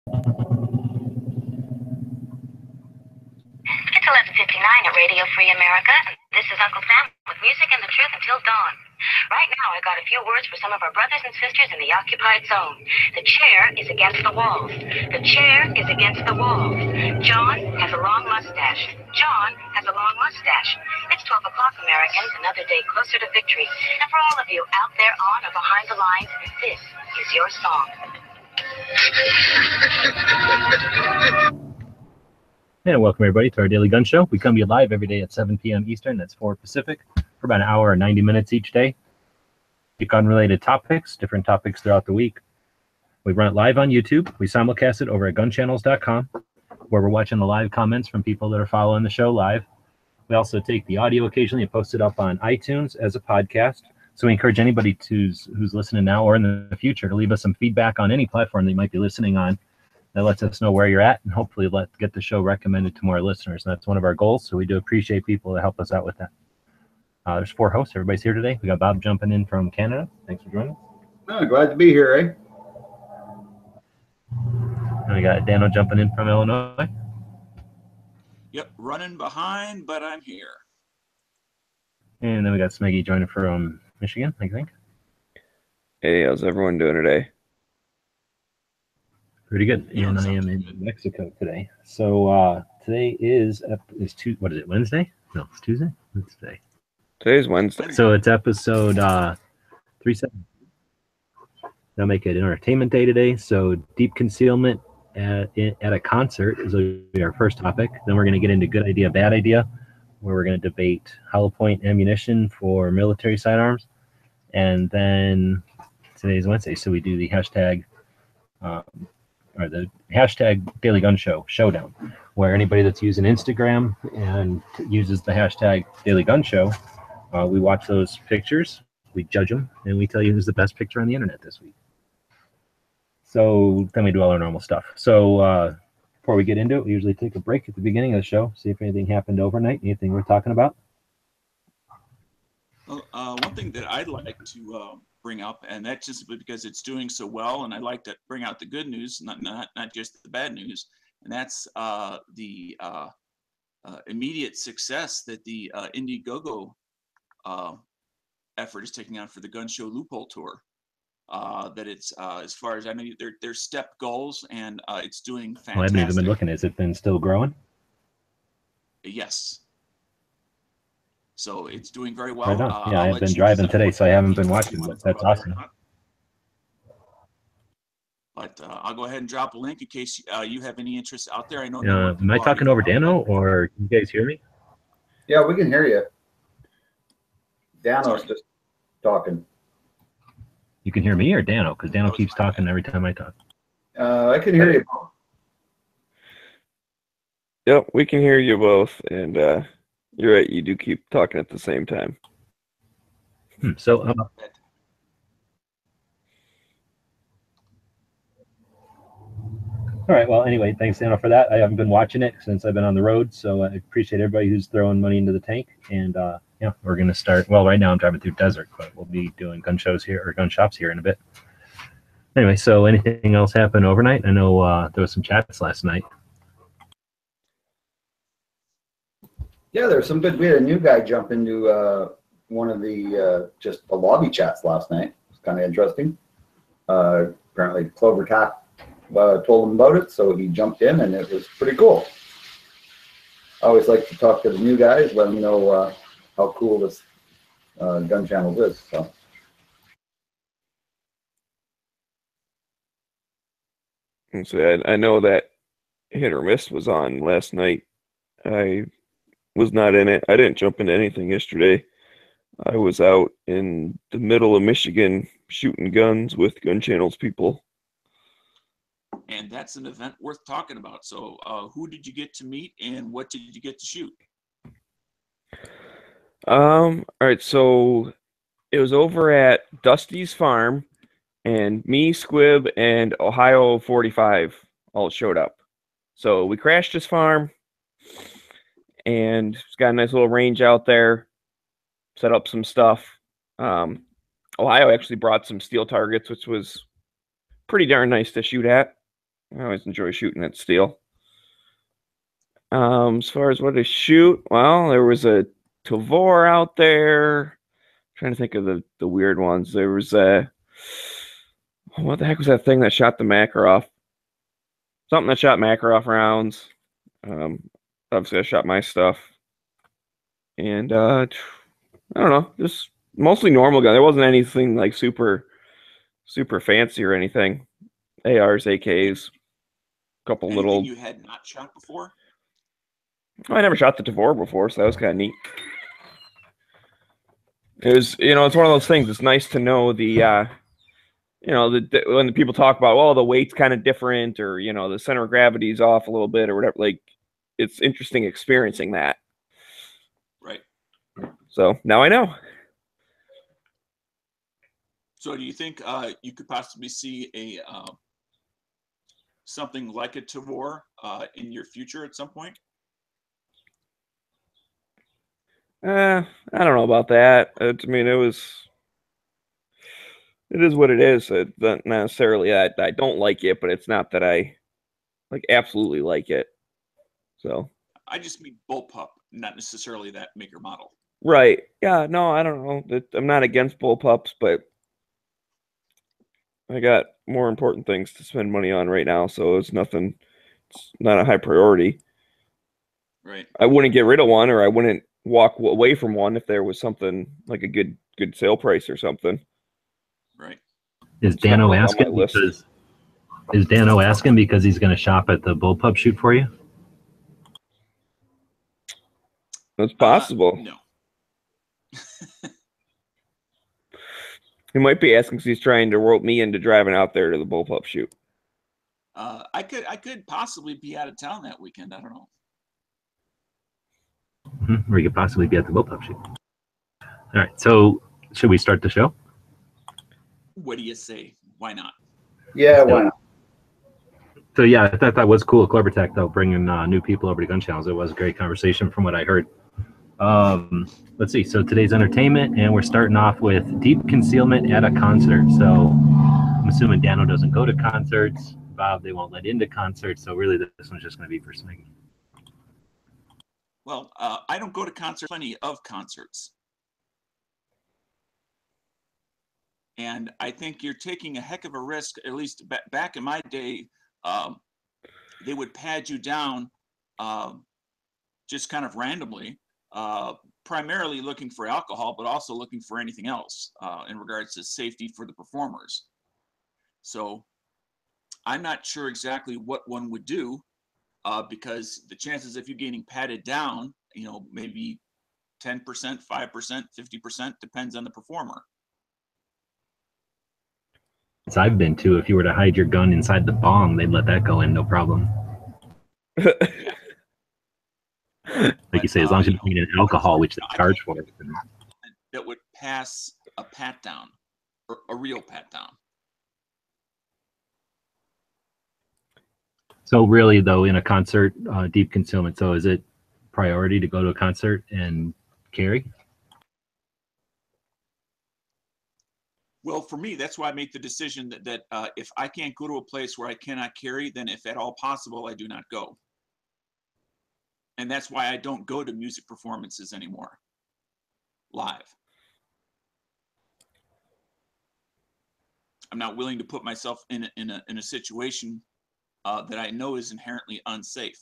It's 11:59 at Radio Free America, and this is Uncle Sam with music and the truth until dawn. Right now, I got a few words for some of our brothers and sisters in the occupied zone. The chair is against the walls. The chair is against the walls. John has a long mustache. John has a long mustache. It's 12 o'clock, Americans, another day closer to victory. And for all of you out there on or behind the lines, this is your song. And welcome everybody to our Daily Gun Show. We come to you live every day at 7 p.m. Eastern, that's 4 Pacific, for about an hour or 90 minutes each day. Gun-related topics, different topics throughout the week. We run it live on YouTube. We simulcast it over at gunchannels.com, where we're watching the live comments from people that are following the show live. We also take the audio occasionally and post it up on iTunes as a podcast. So we encourage anybody who's listening now or in the future to leave us some feedback on any platform that you might be listening on. That lets us know where you're at and hopefully get the show recommended to more listeners. And that's one of our goals. So we do appreciate people that help us out with that. There's 4 hosts. Everybody's here today. We got Bob jumping in from Canada. Thanks for joining us. Oh, glad to be here, eh? And we got Dano jumping in from Illinois. Yep, running behind, but I'm here. And then we got Smeggy joining from Michigan, I think. Hey, how's everyone doing today? Pretty good. And I am in Mexico today. So today is Tuesday. What is it, Wednesday? No, it's Tuesday? What's today? Today's Wednesday. So it's episode 370. They'll make it entertainment day today. So deep concealment at a concert is our first topic. Then we're going to get into good idea, bad idea, where we're going to debate hollow point ammunition for military sidearms. And then today's Wednesday, so we do the hashtag or the hashtag Daily Gun Show Showdown, where anybody that's using Instagram and uses the hashtag Daily Gun Show, we watch those pictures, we judge them, and we tell you who's the best picture on the internet this week. So then we do all our normal stuff. So before we get into it, we usually take a break at the beginning of the show, see if anything happened overnight, anything we're talking about. Well, one thing that I'd like to bring up, and that's just because it's doing so well, and I like to bring out the good news, not just the bad news, and that's the immediate success that the Indiegogo effort is taking on for the Gun Show Loophole Tour. That it's as far as I know, they're step goals, and it's doing fantastic. Well, I haven't even been looking. Has it been still growing? Yes. So it's doing very well. Right on. Yeah, I've been driving today, so I haven't been watching, but that's awesome. But I'll go ahead and drop a link in case you have any interest out there. I know. Am I talking over Dano, or can you guys hear me? Yeah, we can hear you. Dano's just talking. You can hear me or Dano? Because Dano keeps talking every time I talk. I can hear you. Yep, we can hear you both, and you're right, you do keep talking at the same time. So all right, well, anyway, thanks, Dano, for that. I haven't been watching it since I've been on the road, so I appreciate everybody who's throwing money into the tank. And yeah, we're going to start. Well, right now I'm driving through desert, but we'll be doing gun shows here, or gun shops here in a bit. Anyway, so anything else happened overnight? I know there was some chats last night. Yeah, there's some good. We had a new guy jump into one of the just the lobby chats last night. It was kind of interesting. Apparently, Clover Tap told him about it, so he jumped in, and it was pretty cool. I always like to talk to the new guys, let them know how cool this gun channel is. So. And so I know that Hit or Miss was on last night. I was not in it. I didn't jump into anything yesterday. I was out in the middle of Michigan shooting guns with Gun Channel's people. And that's an event worth talking about. So who did you get to meet, and what did you get to shoot? All right, so it was over at Dusty's Farm, and me, Squib, and Ohio 45 all showed up. So we crashed his farm, and it's got a nice little range out there, set up some stuff. Ohio actually brought some steel targets, which was pretty darn nice to shoot at. I always enjoy shooting at steel. As far as what to shoot, well, there was a Tavor out there. Trying to think of the weird ones. There was what the heck was that thing that shot the Makarov? Something that shot Makarov rounds. Obviously I shot my stuff. And I don't know, just mostly normal gun. There wasn't anything like super fancy or anything. ARs, AKs, a couple Anything little. you had not shot before? I never shot the Tavor before, so that was kind of neat. It was, it's one of those things. It's nice to know the, when the people talk about, well, the weight's kind of different, or the center of gravity's off a little bit, or whatever. Like, it's interesting experiencing that. Right. So now I know. So do you think you could possibly see a something like a Tavor in your future at some point? I don't know about that. It is what it is. It's not necessarily that I don't like it, but it's not that I absolutely like it. So I just mean bullpup, not necessarily that maker model. Right. Yeah, no, I don't know. I'm not against bullpups, but I got more important things to spend money on right now, so it's not a high priority. Right. I wouldn't get rid of one, or I wouldn't walk away from one if there was something like a good sale price or something. Right. Is Dano asking because he's going to shop at the bullpup shoot for you? That's possible. No. He might be asking because he's trying to rope me into driving out there to the bullpup shoot. I could possibly be out of town that weekend. I don't know. Or you could possibly be at the bullpup shoot. All right. So should we start the show? What do you say? Why not? Yeah, why not? So yeah, I thought that was cool. Clevertech, though, bringing new people over to gun channels. It was a great conversation from what I heard. Let's see. So today's entertainment, and we're starting off with deep concealment at a concert. So I'm assuming Dano doesn't go to concerts. Bob, they won't let into concerts. So really, this one's just going to be for Smiggy. Well, I don't go to concerts, plenty of concerts. And I think you're taking a heck of a risk, at least back in my day. They would pad you down just kind of randomly, primarily looking for alcohol, but also looking for anything else in regards to safety for the performers. So I'm not sure exactly what one would do because the chances of you getting padded down, maybe 10%, 5%, 50%, depends on the performer. As I've been to, if you were to hide your gun inside the bong, they'd let that go in, no problem. Like you say, as long as you're bringing in alcohol, which they charge for. That would pass a pat down, or a real pat down. So really, though, in a concert, deep concealment, so is it priority to go to a concert and carry? Well, for me, that's why I make the decision that if I can't go to a place where I cannot carry, then if at all possible, I do not go. And that's why I don't go to music performances anymore, live. I'm not willing to put myself in a situation that I know is inherently unsafe.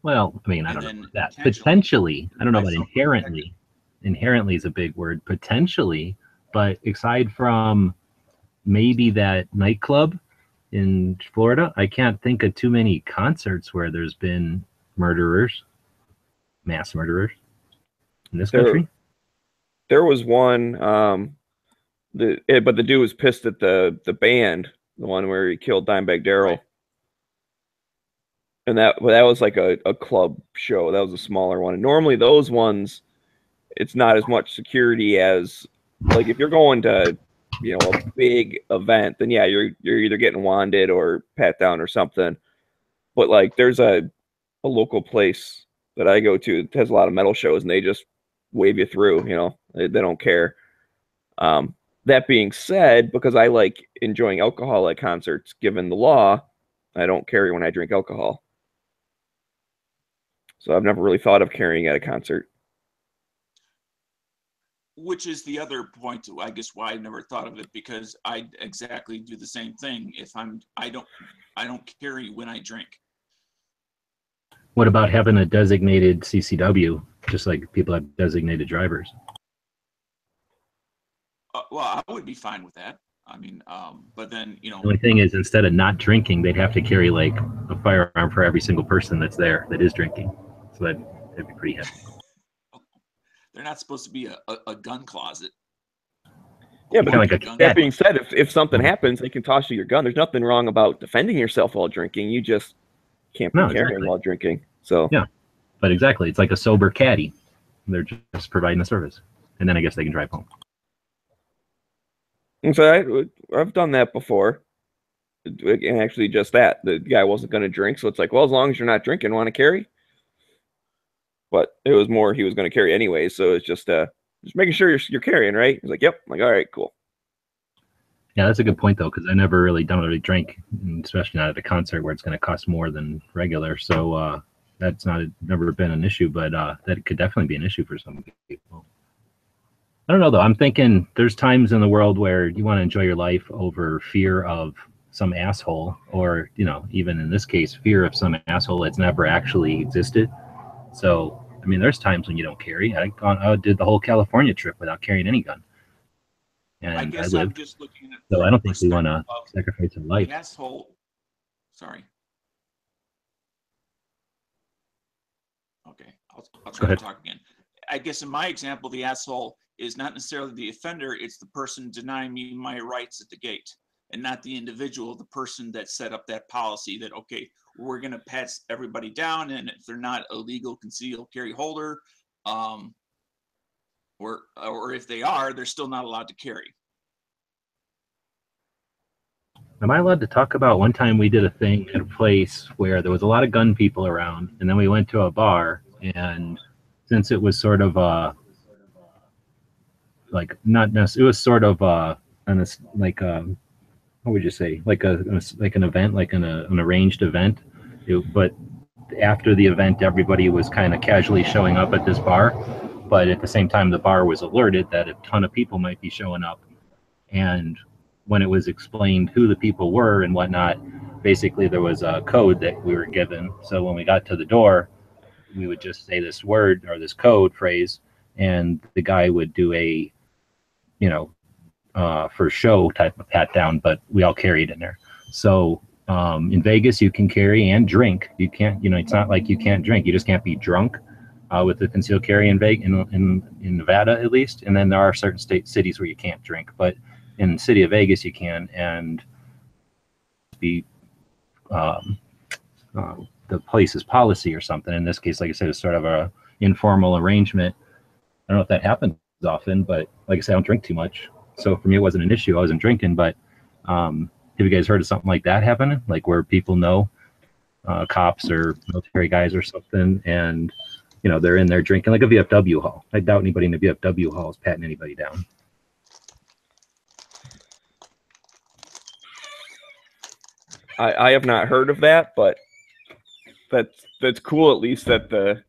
Well, I mean, I don't know about that. Potentially, I don't know about inherently. Inherently is a big word. Potentially, but aside from maybe that nightclub in Florida, I can't think of too many concerts where there's been mass murderers in this country. There was one, but the dude was pissed at the band, the one where he killed Dimebag Darrell. Right. And that was like a club show. That was a smaller one. And normally those ones, it's not as much security as, like, if you're going to, a big event, then yeah, you're either getting wanded or pat down or something. But like, there's a local place that I go to that has a lot of metal shows, and they just wave you through. They don't care. That being said, because I like enjoying alcohol at concerts, given the law, I don't carry when I drink alcohol. So I've never really thought of carrying at a concert. Which is the other point, I guess, why I never thought of it, because I exactly do the same thing. If I don't carry when I drink. What about having a designated CCW, just like people have designated drivers? Well, I would be fine with that. I mean, but then, The only thing is, instead of not drinking, they'd have to carry like a firearm for every single person that's there that is drinking. So that'd be pretty heavy. They're not supposed to be a gun closet. Yeah, but like that being said, if something happens, they can toss you your gun. There's nothing wrong about defending yourself while drinking. You just can't be carrying while drinking. So yeah, but exactly, it's like a sober caddy. They're just providing the service, and then I guess they can drive home. And so I've done that before, and actually just that. The guy wasn't going to drink, so it's like, well, as long as you're not drinking, want to carry? But it was more he was going to carry anyway, so it's just making sure you're carrying, right? He's like, yep. I'm like, all right, cool. Yeah, that's a good point though, because I never really drink, especially not at a concert where it's going to cost more than regular. So that's never been an issue, but that could definitely be an issue for some people. I don't know though. I'm thinking there's times in the world where you want to enjoy your life over fear of some asshole, or even in this case, fear of some asshole that's never actually existed. So, I mean, there's times when you don't carry. I did the whole California trip without carrying any gun. And I guess lived. I'm just looking at. So I don't think we want to sacrifice our life. The asshole. Sorry. Okay, I'll try to talk again. I guess in my example, the asshole is not necessarily the offender. It's the person denying me my rights at the gate, and not the individual, the person that set up that policy that, okay, we're going to pat everybody down, and if they're not a legal concealed carry holder, or if they are, they're still not allowed to carry. Am I allowed to talk about one time we did a thing at a place where there was a lot of gun people around, and then we went to a bar, and since it was sort of it was sort of what would you say, like an event, like an arranged event, but after the event, everybody was kind of casually showing up at this bar, but at the same time, the bar was alerted that a ton of people might be showing up, and when it was explained who the people were and whatnot, basically there was a code that we were given. So when we got to the door, we would just say this word or this code phrase, and the guy would do a, for show type of pat down, but we all carried in there. So in Vegas, you can carry and drink. You can't, it's not like you can't drink. You just can't be drunk with the concealed carry in Vegas, in Nevada at least. And then there are certain cities where you can't drink, but in the city of Vegas, you can, and be the place's policy or something. In this case, like I said, it's sort of a informal arrangement. I don't know if that happens often, but like I said, I don't drink too much. So for me, it wasn't an issue. I wasn't drinking, but have you guys heard of something like that happening? Like where people know cops or military guys or something, and they're in there drinking, like a VFW hall. I doubt anybody in the VFW hall is patting anybody down. I have not heard of that, but that's cool. At least that the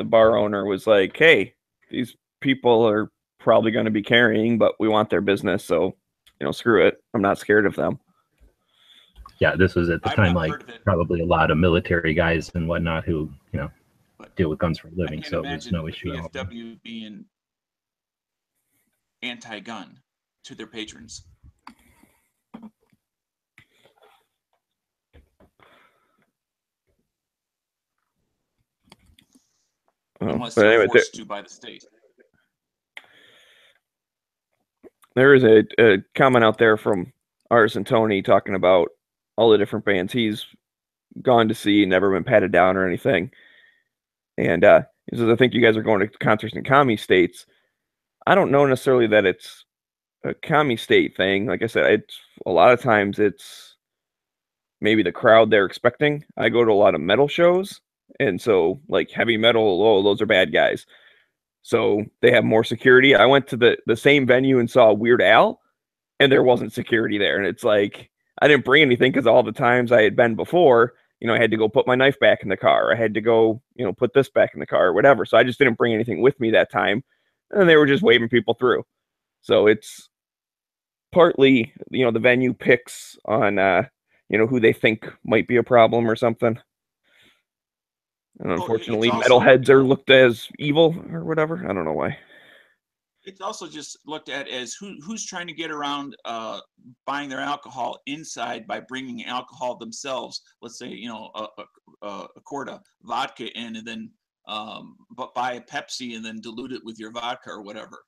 bar owner was like, hey, these people are probably going to be carrying, but we want their business, so screw it. I'm not scared of them. Yeah, this was at the time like probably a lot of military guys and whatnot who deal with guns for a living, so there's no issue. VFW being anti-gun to their patrons. Unless they're forced to by the state. There is a comment out there from Artisan Tony talking about all the different bands he's gone to see, never been patted down or anything. And he says, I think you guys are going to concerts in commie states. I don't know necessarily that it's a commie state thing. Like I said, it's a lot of times it's maybe the crowd they're expecting. I go to a lot of metal shows. And so, like, heavy metal, oh, those are bad guys. So they have more security. I went to the same venue and saw Weird Al, and there wasn't security there. And it's like, I didn't bring anything because all the times I had been before, I had to go put my knife back in the car. I had to go, put this back in the car or whatever. So I just didn't bring anything with me that time. And they were just waving people through. So it's partly, the venue picks on, who they think might be a problem or something. And unfortunately, metalheads are looked as evil or whatever. I don't know why. It's also just looked at as who's trying to get around buying their alcohol inside by bringing alcohol themselves. Let's say, a quart of vodka in, and then buy a Pepsi and then dilute it with your vodka or whatever.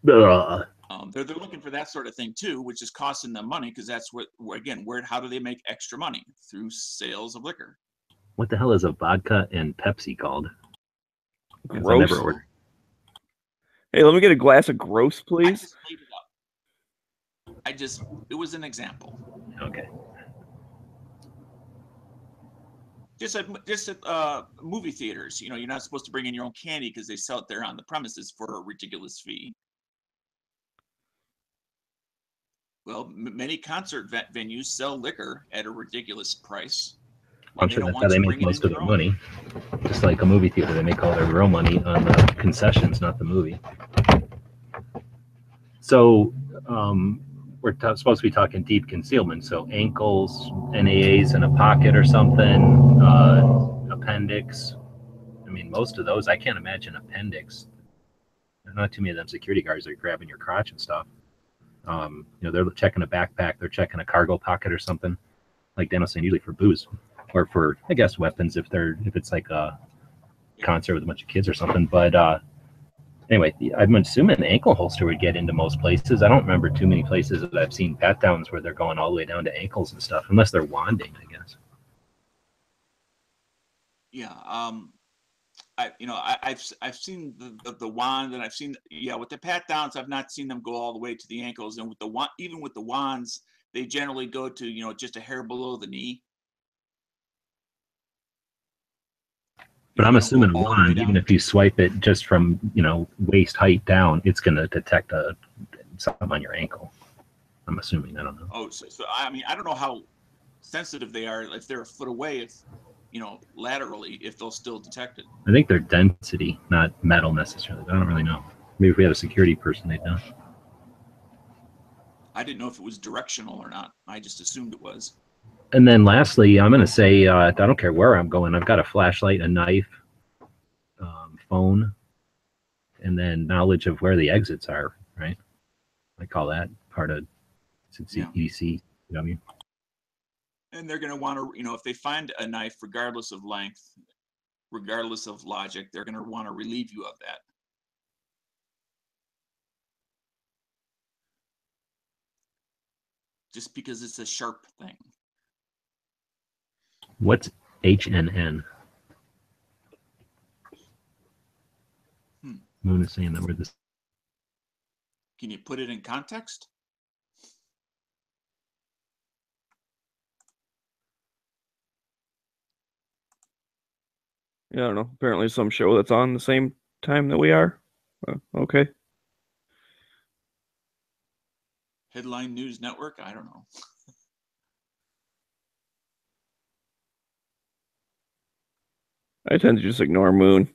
They're looking for that sort of thing too, which is costing them money, because that's how do they make extra money? Through sales of liquor. What the hell is a vodka and Pepsi called? Gross. Never ordered. Hey, let me get a glass of gross, please. I just made it up. It was an example. Okay. Just at movie theaters, you're not supposed to bring in your own candy because they sell it there on the premises for a ridiculous fee. Well, many concert venues sell liquor at a ridiculous price. I'm sure that's how they make most of their money. Just like a movie theater, they make all their real money on the concessions, not the movie. So we're supposed to be talking deep concealment. So ankles, NAAs in a pocket or something, appendix. I mean, most of those, I can't imagine appendix. There's not too many of them security guards that are grabbing your crotch and stuff. They're checking a backpack, they're checking a cargo pocket or something. Like Dan was saying, usually for booze. Or for, I guess, weapons if it's like a concert with a bunch of kids or something. But anyway, I'm assuming an ankle holster would get into most places. I don't remember too many places that I've seen pat downs where they're going all the way down to ankles and stuff, unless they're wanding, I guess. Yeah, I've seen the wand, and I've seen with the pat downs, I've not seen them go all the way to the ankles, and with the wand, even with the wands, they generally go to just a hair below the knee. But I'm assuming a wand, even if you swipe it just from, waist height down, it's going to detect something on your ankle. I'm assuming. I don't know. Oh, so I mean, I don't know how sensitive they are. If they're a foot away, laterally, if they'll still detect it. I think they're density, not metal necessarily. I don't really know. Maybe if we had a security person, they'd know. I didn't know if it was directional or not. I just assumed it was. And then lastly, I'm going to say, I don't care where I'm going. I've got a flashlight, a knife, phone, and then knowledge of where the exits are, right? I call that part of EDC. And they're going to want to, if they find a knife, regardless of length, regardless of logic, they're going to want to relieve you of that. Just because it's a sharp thing. What's HNN? Moon is saying that we're this. Can you put it in context? Yeah, I don't know. Apparently some show that's on the same time that we are. Okay. Headline News Network? I don't know. I tend to just ignore Moon.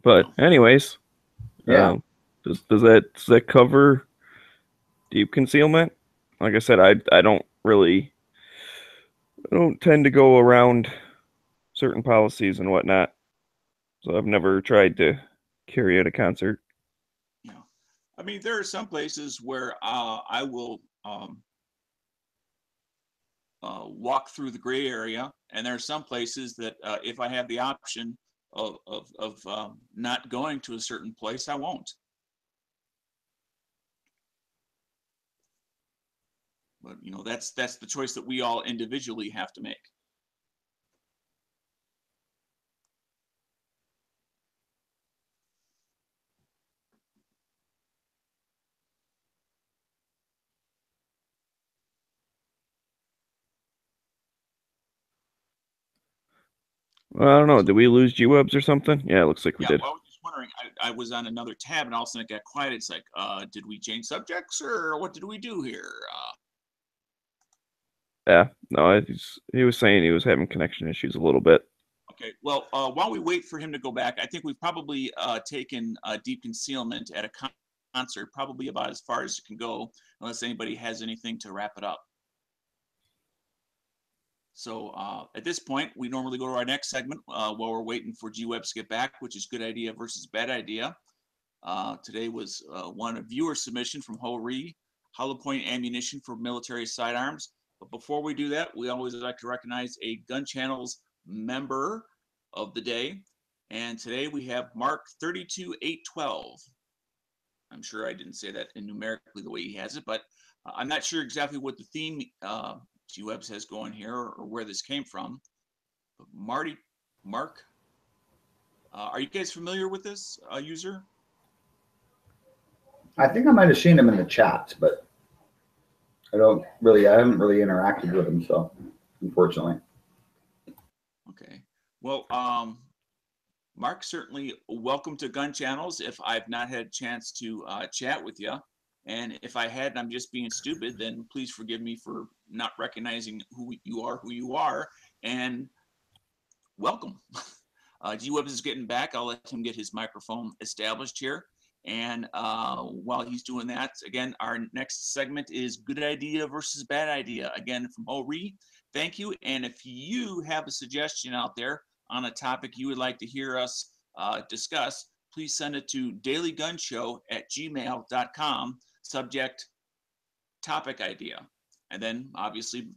But anyways, does that cover deep concealment? Like I said, I don't tend to go around certain policies and whatnot, so I've never tried to carry at a concert. Yeah, I mean, there are some places where I will walk through the gray area, and there are some places that if I have the option of not going to a certain place, I won't. But that's the choice that we all individually have to make. Well, I don't know. Did we lose G-Webs or something? Yeah, it looks like we did. Well, I was just wondering. I was on another tab, and all of a sudden it got quiet. It's like, did we change subjects, or what did we do here? Yeah, no, he was saying he was having connection issues a little bit. Okay, well, while we wait for him to go back, I think we've probably taken Deep Concealment at a concert, probably about as far as it can go, unless anybody has anything to wrap it up. So at this point, we normally go to our next segment while we're waiting for G-Webs to get back, which is good idea versus bad idea. Today was one viewer submission from Ho Ree, hollow point ammunition for military sidearms. But before we do that, we always like to recognize a Gun Channels member of the day. And today we have Mark 32812. I'm sure I didn't say that in numerically the way he has it, but I'm not sure exactly what the theme G-Webs has going here or where this came from. But Mark, are you guys familiar with this user? I think I might have seen him in the chats, but I haven't really interacted with him, so unfortunately. Okay. Well, Mark, certainly welcome to Gun Channels. If I've not had a chance to chat with you, and if I had and I'm just being stupid, then please forgive me for not recognizing who you are, and welcome. G-Webs is getting back. I'll let him get his microphone established here. And while he's doing that, again, our next segment is good idea versus bad idea. Again, from Ho Ree, thank you. And if you have a suggestion out there on a topic you would like to hear us discuss, please send it to dailygunshow@gmail.com, subject topic idea. And then obviously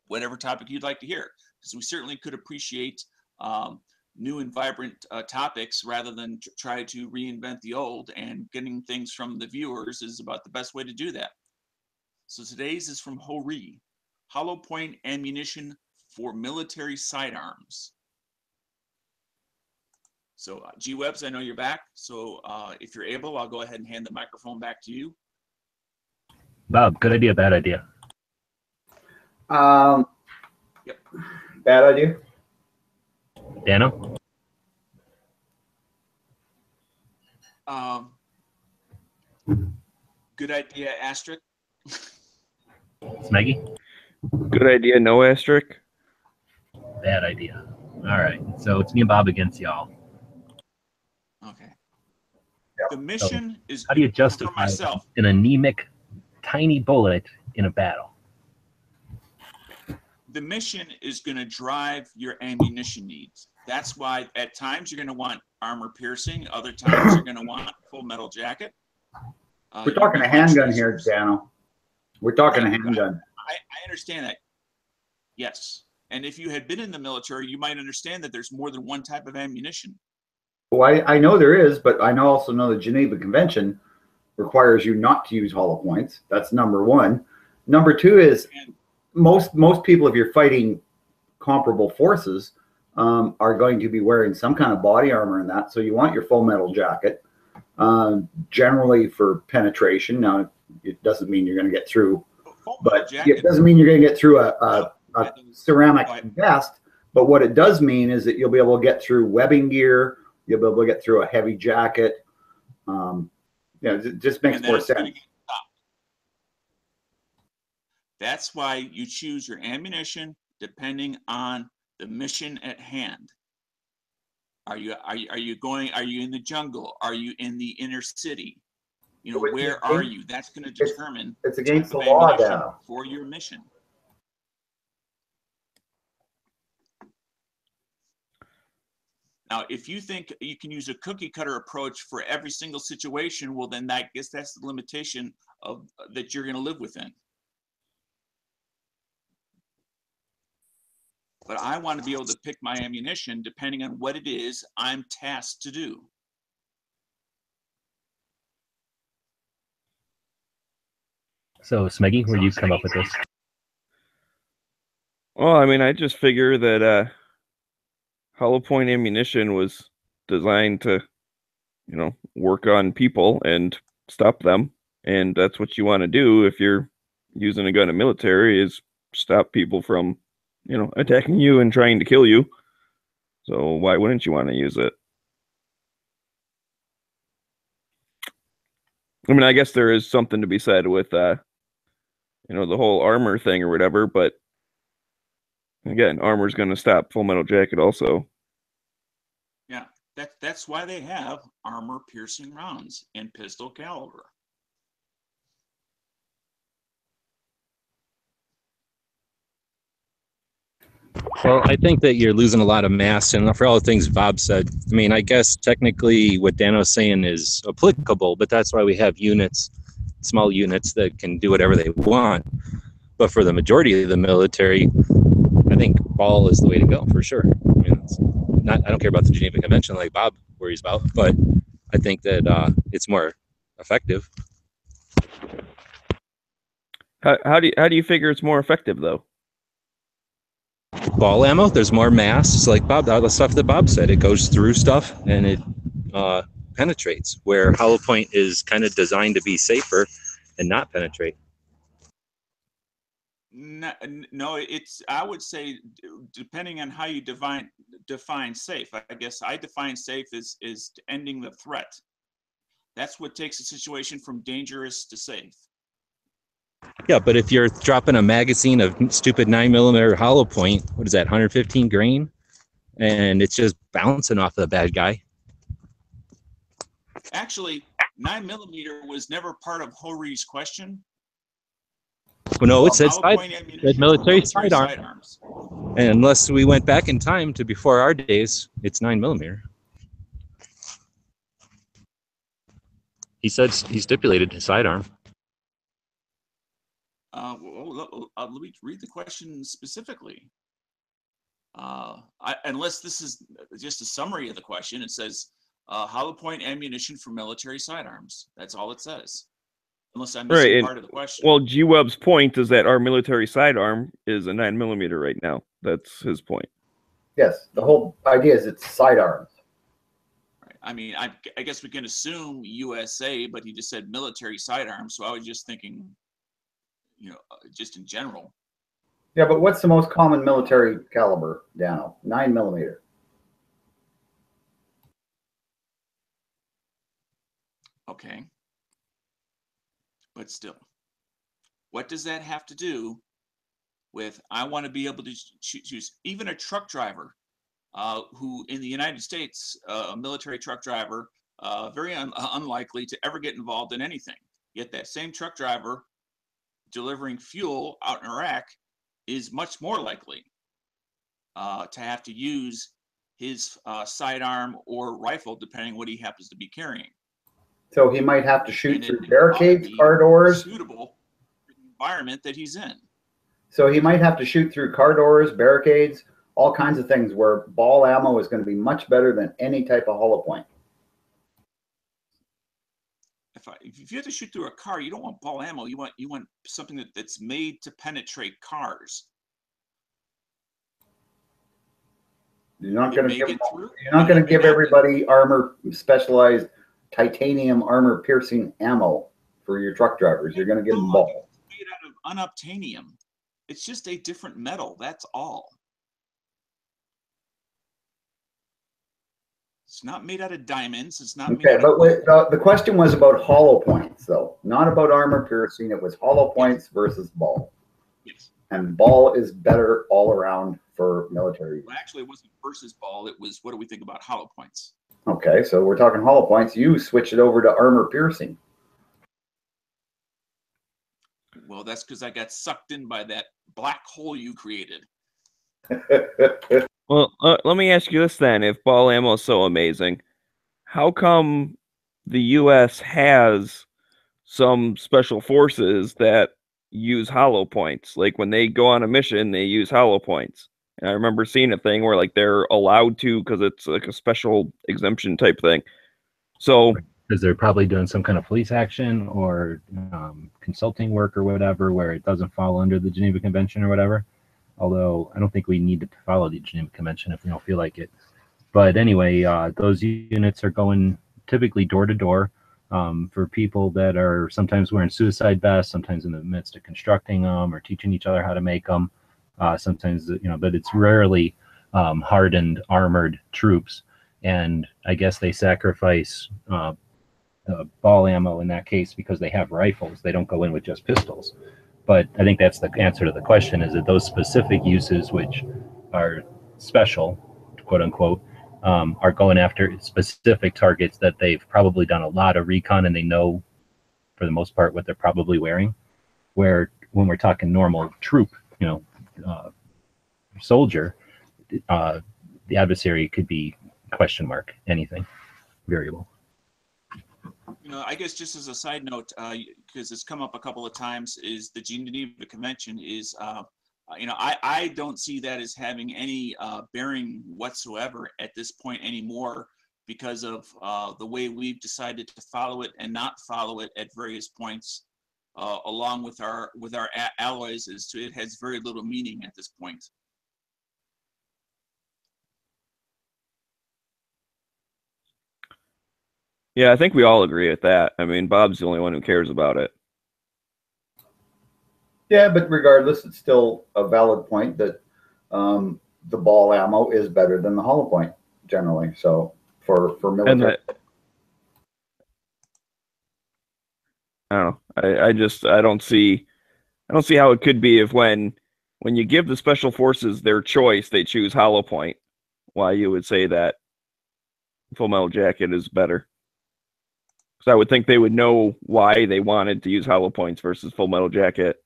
whatever topic you'd like to hear, because we certainly could appreciate new and vibrant topics rather than try to reinvent the old, and getting things from the viewers is about the best way to do that. So today's is from Ho Ree, hollow point ammunition for military sidearms. So G-Webs, I know you're back. So if you're able, I'll go ahead and hand the microphone back to you. Bob, good idea, bad idea? Yep. Bad idea. Dano? Good idea, asterisk. Smeggy? Good idea, no asterisk. Bad idea. All right, so it's me and Bob against y'all. Okay. The mission is, how do you for justify myself, an anemic, tiny bullet in a battle? the mission is going to drive your ammunition needs. That's why at times you're going to want armor piercing. Other times you're going to want full metal jacket. We're talking a handgun here, Dano. We're talking a handgun. I understand that. Yes. And if you had been in the military, you might understand that there's more than one type of ammunition. Well, I know there is, but I also know the Geneva Convention requires you not to use hollow points. That's number one. Number two is most people, if you're fighting comparable forces, are going to be wearing some kind of body armor and that. So you want your full metal jacket, generally for penetration. Now, it doesn't mean you're going to get through, but it doesn't mean you're going to get through a ceramic vest. But what it does mean is that you'll be able to get through webbing gear. You'll be able to get through a heavy jacket. It just makes more sense. That's why you choose your ammunition depending on the mission at hand. Are you in the jungle? Are you in the inner city? You know, where are you? That's going to determine it's against the law now for your mission. Now, if you think you can use a cookie cutter approach for every single situation, well, then I guess that's the limitation of that you're going to live within. But I want to be able to pick my ammunition depending on what it is I'm tasked to do. So, Smeggy, where do you come up with this? Well, I mean, I just figure that hollow point ammunition was designed to, work on people and stop them. And that's what you want to do if you're using a gun in military, is stop people from, attacking you and trying to kill you. So why wouldn't you want to use it? I mean, I guess there is something to be said with, the whole armor thing or whatever, but again, armor's going to stop Full Metal Jacket also. Yeah, that's why they have armor-piercing rounds in pistol caliber. Well, I think that you're losing a lot of mass, and for all the things Bob said, I mean, I guess technically what Dan was saying is applicable, but that's why we have units, small units that can do whatever they want. But for the majority of the military, I think ball is the way to go for sure. I mean, I don't care about the Geneva Convention like Bob worries about, but I think that it's more effective. How do you figure it's more effective though? Ball ammo, there's more mass. It's like Bob, all the stuff that Bob said, it goes through stuff and it penetrates, where hollow point is kind of designed to be safer and not penetrate. No, I would say, depending on how you define safe. I guess I define safe as ending the threat. That's what takes a situation from dangerous to safe. Yeah, but if you're dropping a magazine of stupid 9mm hollow point, what is that, 115 grain? And it's just bouncing off of the bad guy. Actually, 9mm was never part of Hori's question. Well, no, it said military sidearms. And unless we went back in time to before our days, it's 9mm. He said he stipulated his sidearm. Let me read the question specifically. Unless this is just a summary of the question, it says hollow point ammunition for military sidearms. That's all it says. Unless I'm missing part of the question. Well, G-Web's point is that our military sidearm is a 9mm right now. That's his point. Yes, the whole idea is it's sidearms. Right. I mean, I guess we can assume USA, but he just said military sidearms, so I was just thinking, just in general. Yeah, but what's the most common military caliber, Dano? 9mm. Okay. But still, what does that have to do with, I want to be able to choose, even a truck driver who in the United States, a military truck driver, very unlikely to ever get involved in anything. Yet that same truck driver delivering fuel out in Iraq is much more likely to have to use his sidearm or rifle, depending what he happens to be carrying. So he might have to shoot through barricades, car doors. Suitable for the environment that he's in. So he might have to shoot through car doors, barricades, all kinds of things where ball ammo is going to be much better than any type of hollow point. If you have to shoot through a car, you don't want ball ammo. You want something that's made to penetrate cars. You're not going to give everybody armor specialized titanium armor piercing ammo for your truck drivers. You're going to give them ball. It's made out of unobtainium. It's just a different metal. That's all. It's not made out of diamonds. It's not. Okay, but the question was about hollow points, though, not about armor piercing. It was hollow points versus ball. Yes. And ball is better all around for military. Well, actually, it wasn't versus ball. It was, what do we think about hollow points? Okay, so we're talking hollow points. You switch it over to armor piercing. Well, that's because I got sucked in by that black hole you created. Well, let me ask you this then. If ball ammo is so amazing, how come the U.S. has some special forces that use hollow points? Like when they go on a mission, they use hollow points. And I remember seeing a thing where like they're allowed to because it's like a special exemption type thing. So because they're probably doing some kind of police action or consulting work or whatever, where it doesn't fall under the Geneva Convention or whatever. Although I don't think we need to follow the Geneva Convention if we don't feel like it. But anyway, those units are going typically door to door for people that are sometimes wearing suicide vests, sometimes in the midst of constructing them or teaching each other how to make them. Sometimes, but it's rarely hardened, armored troops. And I guess they sacrifice ball ammo in that case because they have rifles. They don't go in with just pistols. But I think that's the answer to the question, is that those specific uses, which are special, quote unquote, are going after specific targets that they've probably done a lot of recon and they know for the most part what they're probably wearing. Where when we're talking normal troop, soldier, the adversary could be question mark, anything, variable. I guess just as a side note, because it's come up a couple of times, is the Geneva Convention is, I don't see that as having any bearing whatsoever at this point anymore because of the way we've decided to follow it and not follow it at various points, along with our allies. It has very little meaning at this point. Yeah, I think we all agree with that. I mean, Bob's the only one who cares about it. Yeah, but regardless, it's still a valid point that the ball ammo is better than the hollow point generally. So for military, I don't know. I don't see how it could be if when you give the special forces their choice, they choose hollow point. Why you would say that Full Metal Jacket is better? Because I would think they would know why they wanted to use hollow points versus Full Metal Jacket.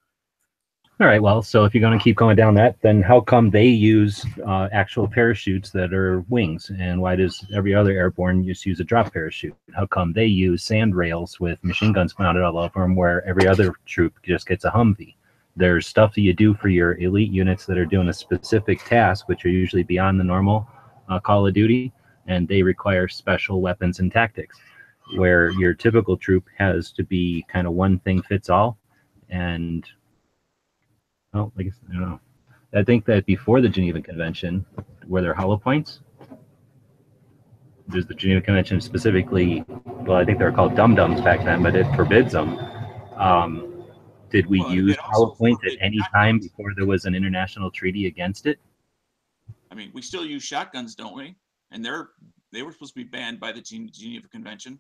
All right, well, so if you're going to keep going down that, then how come they use actual parachutes that are wings? And why does every other airborne just use a drop parachute? How come they use sand rails with machine guns mounted all over them where every other troop just gets a Humvee? There's stuff that you do for your elite units that are doing a specific task, which are usually beyond the normal Call of Duty, and they require special weapons and tactics, where your typical troop has to be kind of one thing fits all. And well, I guess I don't know. I think that before the Geneva Convention, were there hollow points? There's the Geneva Convention specifically. Well, I think they were called dum-dums back then, but it forbids them. Did we use hollow points at any time before there was an international treaty against it? I mean, we still use shotguns, don't we? And they were supposed to be banned by the Geneva Convention.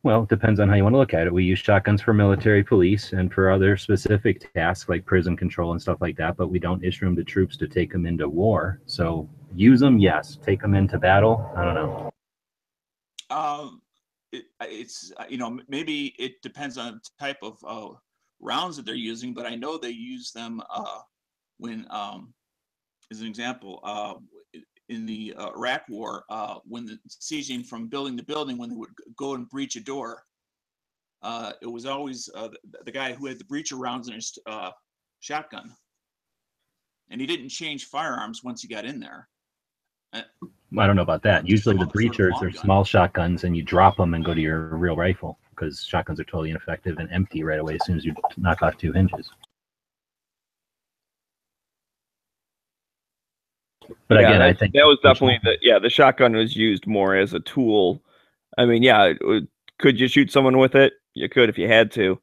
Well, it depends on how you want to look at it. We use shotguns for military police and for other specific tasks like prison control and stuff like that, but we don't issue them to troops to take them into war. So use them, yes. Take them into battle, I don't know. It's maybe it depends on the type of rounds that they're using, but I know they use them when, as an example, in the Iraq War, when the sieging from building to building, when they would go and breach a door, it was always the guy who had the breacher rounds in his shotgun, and he didn't change firearms once he got in there. I don't know about that. Usually the breachers are small shotguns, and you drop them and go to your real rifle because shotguns are totally ineffective and empty right away as soon as you knock off 2 hinges. But yeah, again, I think that was definitely the shotgun was used more as a tool. I mean, could you shoot someone with it? You could if you had to,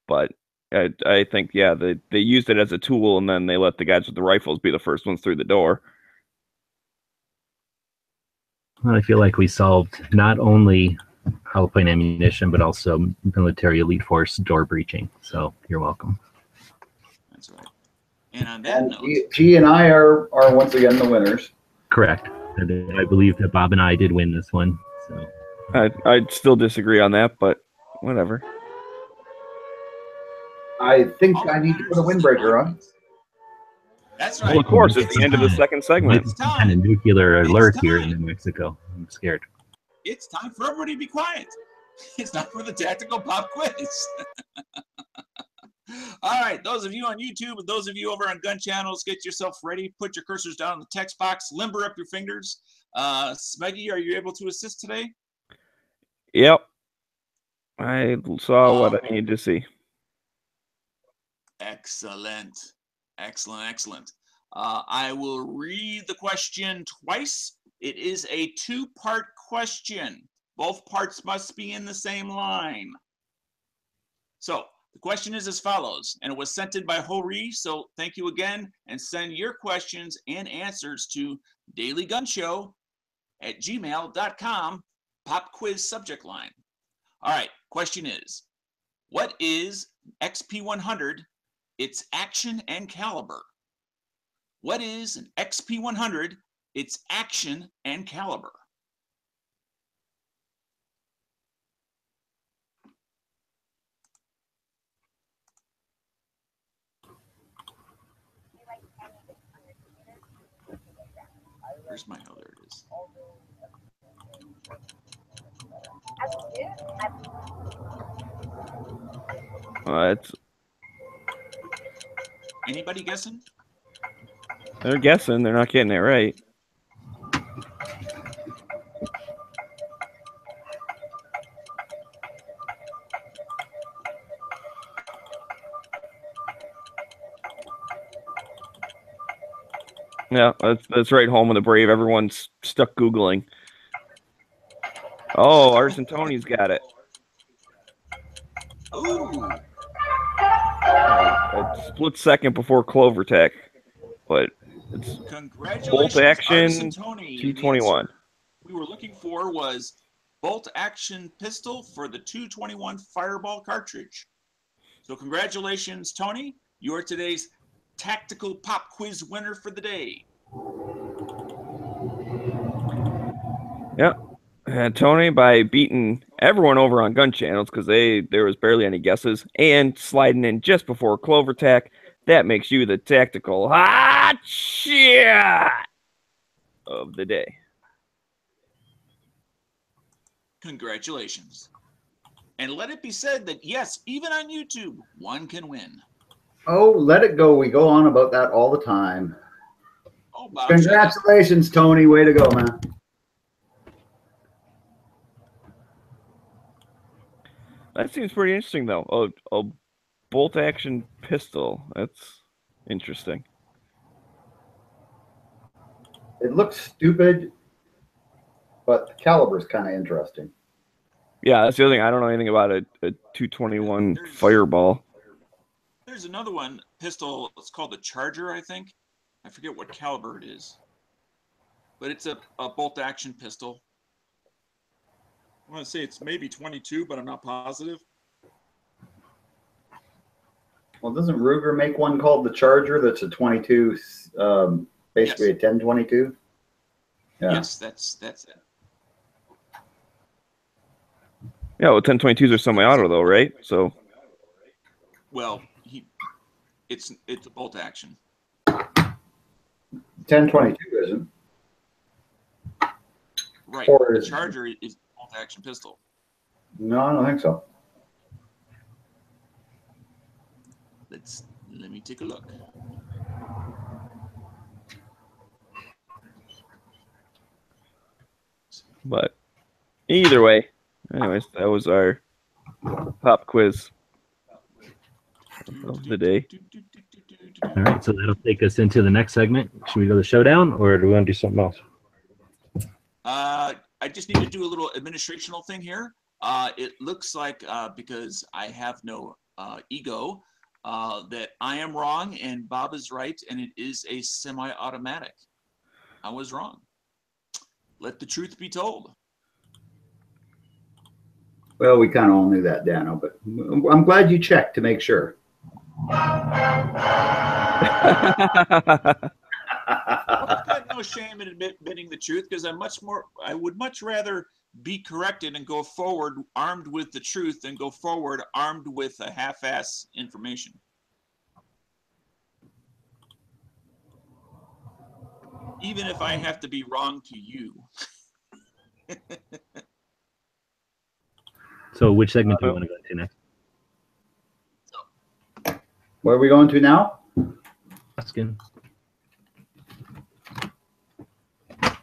but I think they used it as a tool, and then they let the guys with the rifles be the first ones through the door. Well, I feel like we solved not only hollow point ammunition, but also military elite force door breaching. So you're welcome. That's right. And on that note, G and I are once again the winners. Correct. I believe that Bob and I did win this one. So I'd still disagree on that, but whatever. I think I need to put a windbreaker on. That's right. Well, of course, it's the end of the second segment. It's kind of nuclear alert here in New Mexico. I'm scared. It's time for everybody to be quiet. It's time for the tactical pop quiz. All right, those of you on YouTube and those of you over on gun channels, get yourself ready. Put your cursors down in the text box. Limber up your fingers. Smeggy, are you able to assist today? Yep. I saw what I need to see. Excellent. Excellent. I will read the question twice. It is a 2-part question. Both parts must be in the same line. So the question is as follows, and it was sent in by Hori, so thank you again, and send your questions and answers to dailygunshow@gmail.com, pop quiz subject line. All right, question is, what is XP100, its action and caliber? What is an XP100, its action and caliber? Where's my, oh, there it is. It's, Anybody guessing? they're guessing. They're not getting it right. Yeah, that's right. Home of the brave. Everyone's stuck Googling. Oh, Arson Tony's got it. Ooh, A split second before Clover Tech, but it's congratulations, bolt action Artisan Tony. The T21. answer we were looking for was bolt action pistol for the 221 Fireball cartridge. So congratulations, Tony. You are today's tactical pop quiz winner for the day. Yep. Tony, by beating everyone over on gun channels because there was barely any guesses and sliding in just before Clover Tech, that makes you the tactical hot shot of the day. Congratulations. And let it be said that, yes, even on YouTube, one can win. Oh, let it go. We go on about that all the time. Oh, Bob, Congratulations, Tony. Way to go, man. That seems pretty interesting, though. A bolt action pistol. That's interesting. It looks stupid, but the caliber's kind of interesting. Yeah, that's the other thing. I don't know anything about a 221 Fireball. There's another one, pistol. It's called the Charger, I think. I forget what caliber it is. But it's a bolt action pistol. I want to say it's maybe 22, but I'm not positive. Well, doesn't Ruger make one called the Charger that's a 22, basically Yes. a 1022? Yeah. Yes, that's it. Yeah, well, 1022s are semi-auto, though, right? So, Well, it's a bolt action. 1022 isn't. Right. Or The is- Charger is a bolt action pistol. No, I don't think so. Let me take a look. but either way, anyways, that was our pop quiz of the day. All right, so that'll take us into the next segment. Should we go to the showdown, or do we want to do something else? I just need to do a little administrational thing here. It looks like, because I have no ego, that I am wrong and Bob is right, and it is a semi-automatic. I was wrong. Let the truth be told. Well, we kind of all knew that, Dano, but I'm glad you checked to make sure. I've got no shame in admitting the truth because I would much rather be corrected and go forward armed with the truth than go forward armed with a half-ass information. Even if I have to be wrong to you. So which segment do we want to go into next? Where are we going to now? Asking.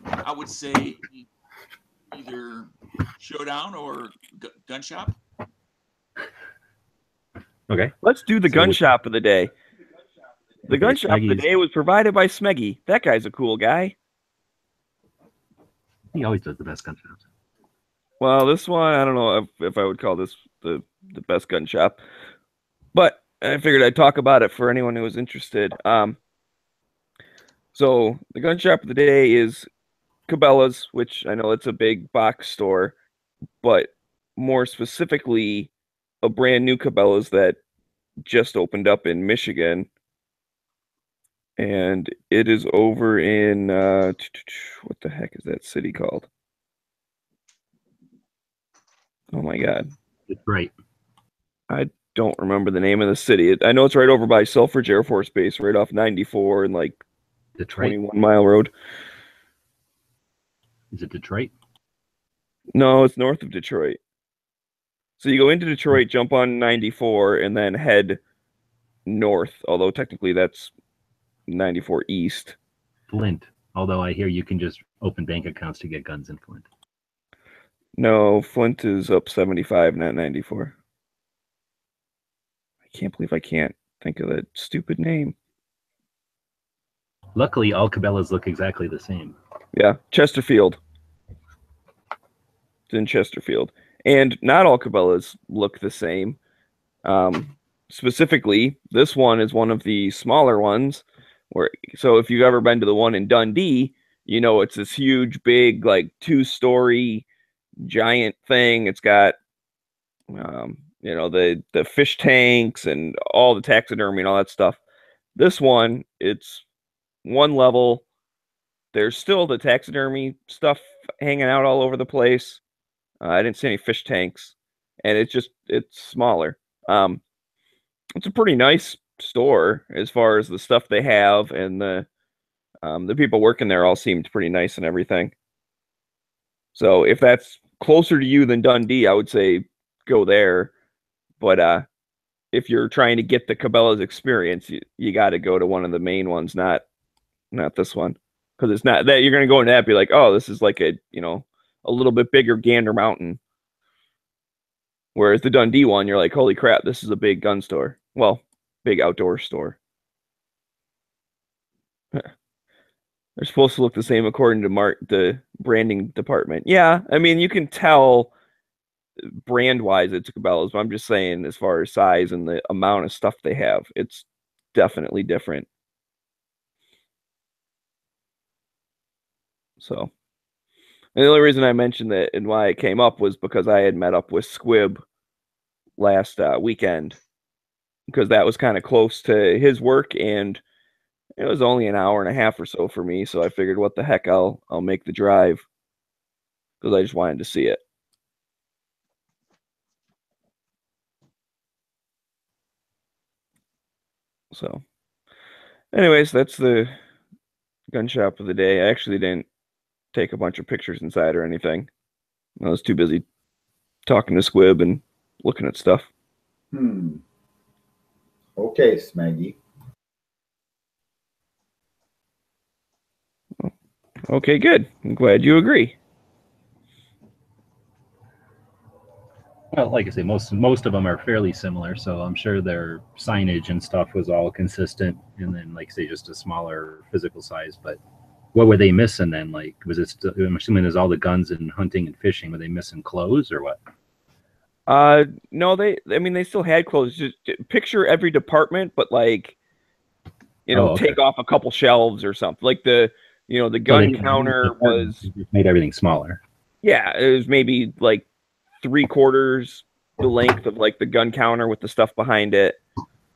I would say either showdown or gun shop. Okay. Let's do the So gun which- shop of the day. The Okay, gun shop of the Smeggy's- day was provided by Smeggy. That guy's a cool guy. He always does the best gun shops. Well, this one, I don't know if I would call this the best gun shop, but I figured I'd talk about it for anyone who was interested. So the gun shop of the day is Cabela's, which I know it's a big box store, but more specifically, a brand new Cabela's that just opened up in Michigan. And it is over in, what the heck is that city called? Oh my God. Detroit. I don't remember the name of the city. I know it's right over by Selfridge Air Force Base, right off 94 and like Detroit. 21 Mile Road. Is it Detroit? No, it's north of Detroit. So you go into Detroit, jump on 94, and then head north, although technically that's 94 east. Flint. Although I hear you can just open bank accounts to get guns in Flint. No, Flint is up 75, not 94. I can't believe I can't think of that stupid name. Luckily, all Cabela's look exactly the same. Yeah, Chesterfield. It's in Chesterfield. And not all Cabela's look the same. Specifically, this one is one of the smaller ones. So if you've ever been to the one in Dundee, you know it's this huge, big, like 2-story giant thing. It's got, the fish tanks and all the taxidermy and all that stuff. This one, it's one level. There's still the taxidermy stuff hanging out all over the place. I didn't see any fish tanks, and it's smaller. It's a pretty nice store as far as the stuff they have, and the people working there all seemed pretty nice and everything. So if that's closer to you than Dundee, I would say go there. But if you're trying to get the Cabela's experience, you got to go to one of the main ones, not this one, because it's not that you're going to go into that and be like, oh, this is like a little bit bigger Gander Mountain. Whereas the Dundee one, you're like, holy crap, this is a big gun store. Well, big outdoor store. They're supposed to look the same according to the branding department. Yeah, I mean, you can tell brand-wise it's Cabela's, but I'm just saying as far as size and the amount of stuff they have, it's definitely different. So, and the only reason I mentioned that and why it came up was because I had met up with Squib last weekend, because that was kind of close to his work, and it was only an hour and a half or so for me, so I figured, what the heck, I'll make the drive, because I just wanted to see it. So, anyways, that's the gun shop of the day. I actually didn't take a bunch of pictures inside or anything. I was too busy talking to Squib and looking at stuff. Okay, Smaggy. Okay, good. I'm glad you agree. Well, like I say, most of them are fairly similar, so I'm sure their signage and stuff was all consistent, and then, like, say, just a smaller physical size. But what were they missing then? Like, was it still, I'm assuming there's all the guns and hunting and fishing. Were they missing clothes or what? No, they still had clothes. Just picture every department, but like, okay. Take off a couple shelves or something. Like the gun counter was made everything smaller. Yeah, it was maybe like 3/4 the length of like the gun counter with the stuff behind it.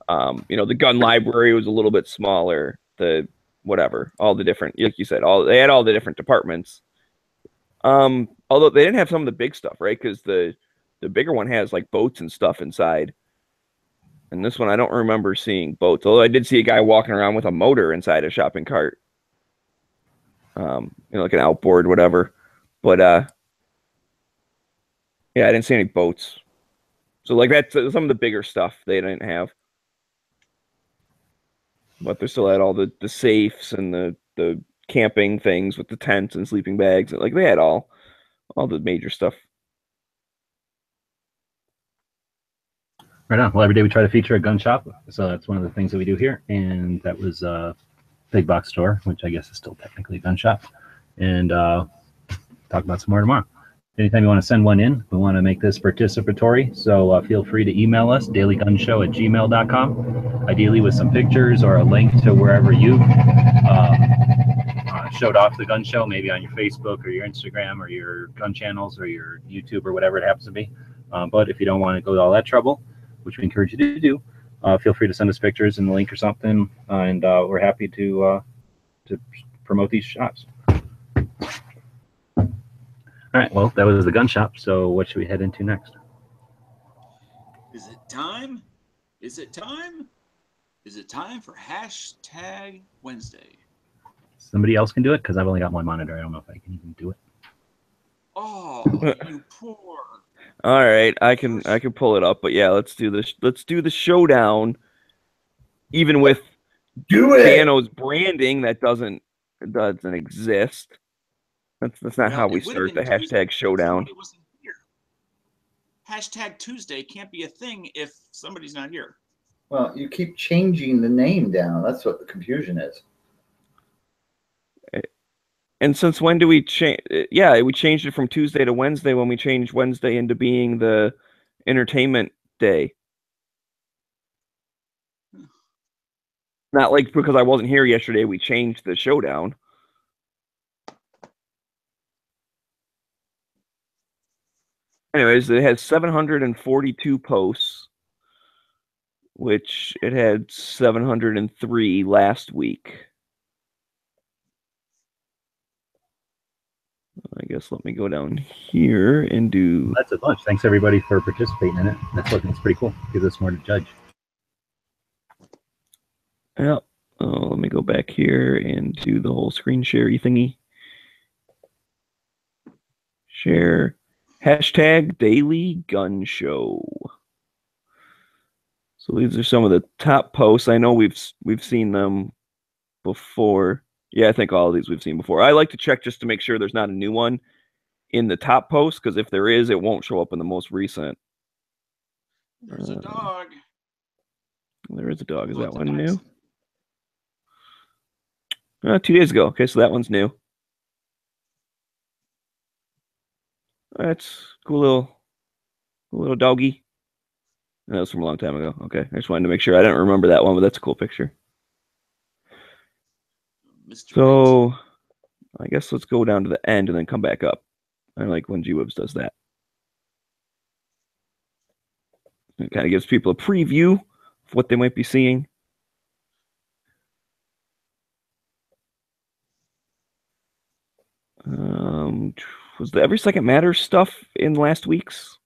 The gun library was a little bit smaller. The whatever, all the different, like you said, they had all the different departments. Although they didn't have some of the big stuff, right? Because the bigger one has like boats and stuff inside. And this one, I don't remember seeing boats. Although I did see a guy walking around with a motor inside a shopping cart. Like an outboard, whatever. But yeah, I didn't see any boats. So like that's some of the bigger stuff they didn't have. But they still had all the safes and the camping things with the tents and sleeping bags. Like they had all the major stuff. Right on. Well, every day we try to feature a gun shop, so that's one of the things that we do here. And that was a big box store, which I guess is still technically a gun shop. And talk about some more tomorrow. anytime you want to send one in, we want to make this participatory. So feel free to email us, dailygunshow@gmail.com, ideally with some pictures or a link to wherever you showed off the gun show, maybe on your Facebook or your Instagram or your gun channels or your YouTube or whatever it happens to be. But if you don't want to go to all that trouble, which we encourage you to do, feel free to send us pictures and the link or something, and we're happy to promote these shops. All right, well, that was the gun shop, so what should we head into next? Is it time? Is it time? Is it time for hashtag Wednesday? Somebody else can do it, because I've only got one monitor. I don't know if I can even do it. Oh, you poor. All right, I can pull it up, but yeah, let's do this. Let's do the showdown, even with Dano's branding that doesn't exist. That's not how we start the hashtag showdown. Hashtag Tuesday can't be a thing if somebody's not here. Well, you keep changing the name down. That's what the confusion is. And since when do we change? Yeah, we changed it from Tuesday to Wednesday when we changed Wednesday into being the entertainment day. Not like because I wasn't here yesterday, we changed the showdown. Anyways, it has 742 posts, which it had 703 last week. I guess let me go down here and do... That's a bunch. Thanks, everybody, for participating in it. That's pretty cool. Gives us more to judge. Yeah. Oh, let me go back here and do the whole screen share thingy. Share. Hashtag Daily Gun Show. So these are some of the top posts. I know we've seen them before. Yeah, I think all of these we've seen before. I like to check just to make sure there's not a new one in the top post, because if there is, it won't show up in the most recent. There's a dog. There is a dog. Is that one new? 2 days ago. Okay, so that one's new. That's cool little doggy. That was from a long time ago. Okay, I just wanted to make sure. I didn't remember that one, but that's a cool picture. So I guess let's go down to the end and then come back up. I like when G-Webs does that. It kind of gives people a preview of what they might be seeing. Was the Every Second Matters stuff in last week's?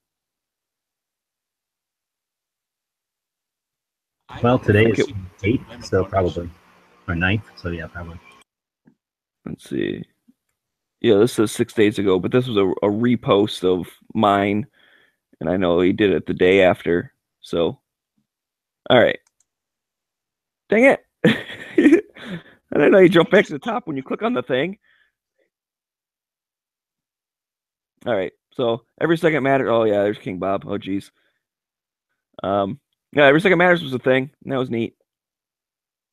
Well, today is 8th, so probably. Or 9th, so yeah, probably. Let's see. Yeah, this is 6 days ago, but this was a repost of mine, and I know he did it the day after. So, all right. Dang it! I didn't know you jump back to the top when you click on the thing. All right. So Every Second Matters. Oh yeah, there's King Bob. Oh geez. Yeah, Every Second Matters was a thing, and that was neat.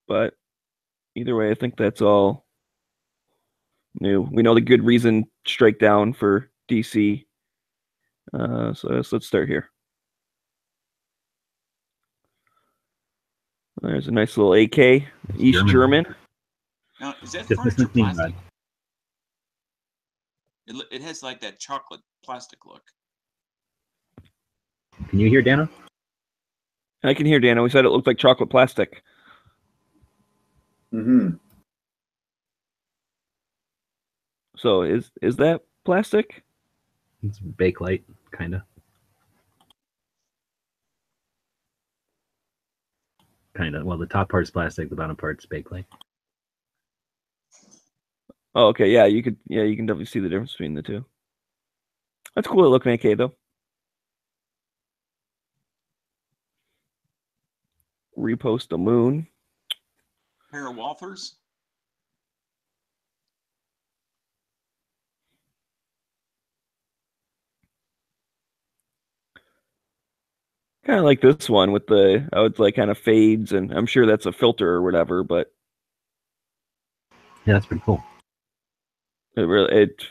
But either way, I think that's all new. We know the Good Reason strike down for DC. So let's start here. There's a nice little AK, East German. Now, is that furniture plastic? It has like that chocolate plastic look. Can you hear Dano? I can hear Dano. We said it looked like chocolate plastic. Mm-hmm. So is that plastic? It's Bakelite, kind of. Kind of. Well, the top part's plastic, the bottom part's Bakelite. Oh, okay. Yeah, you can definitely see the difference between the two. That's cool looking AK though. Repost the moon. Pair of Walthers. Kind of like this one with the, I would like kind of fades, and I'm sure that's a filter or whatever, but yeah, that's pretty cool. It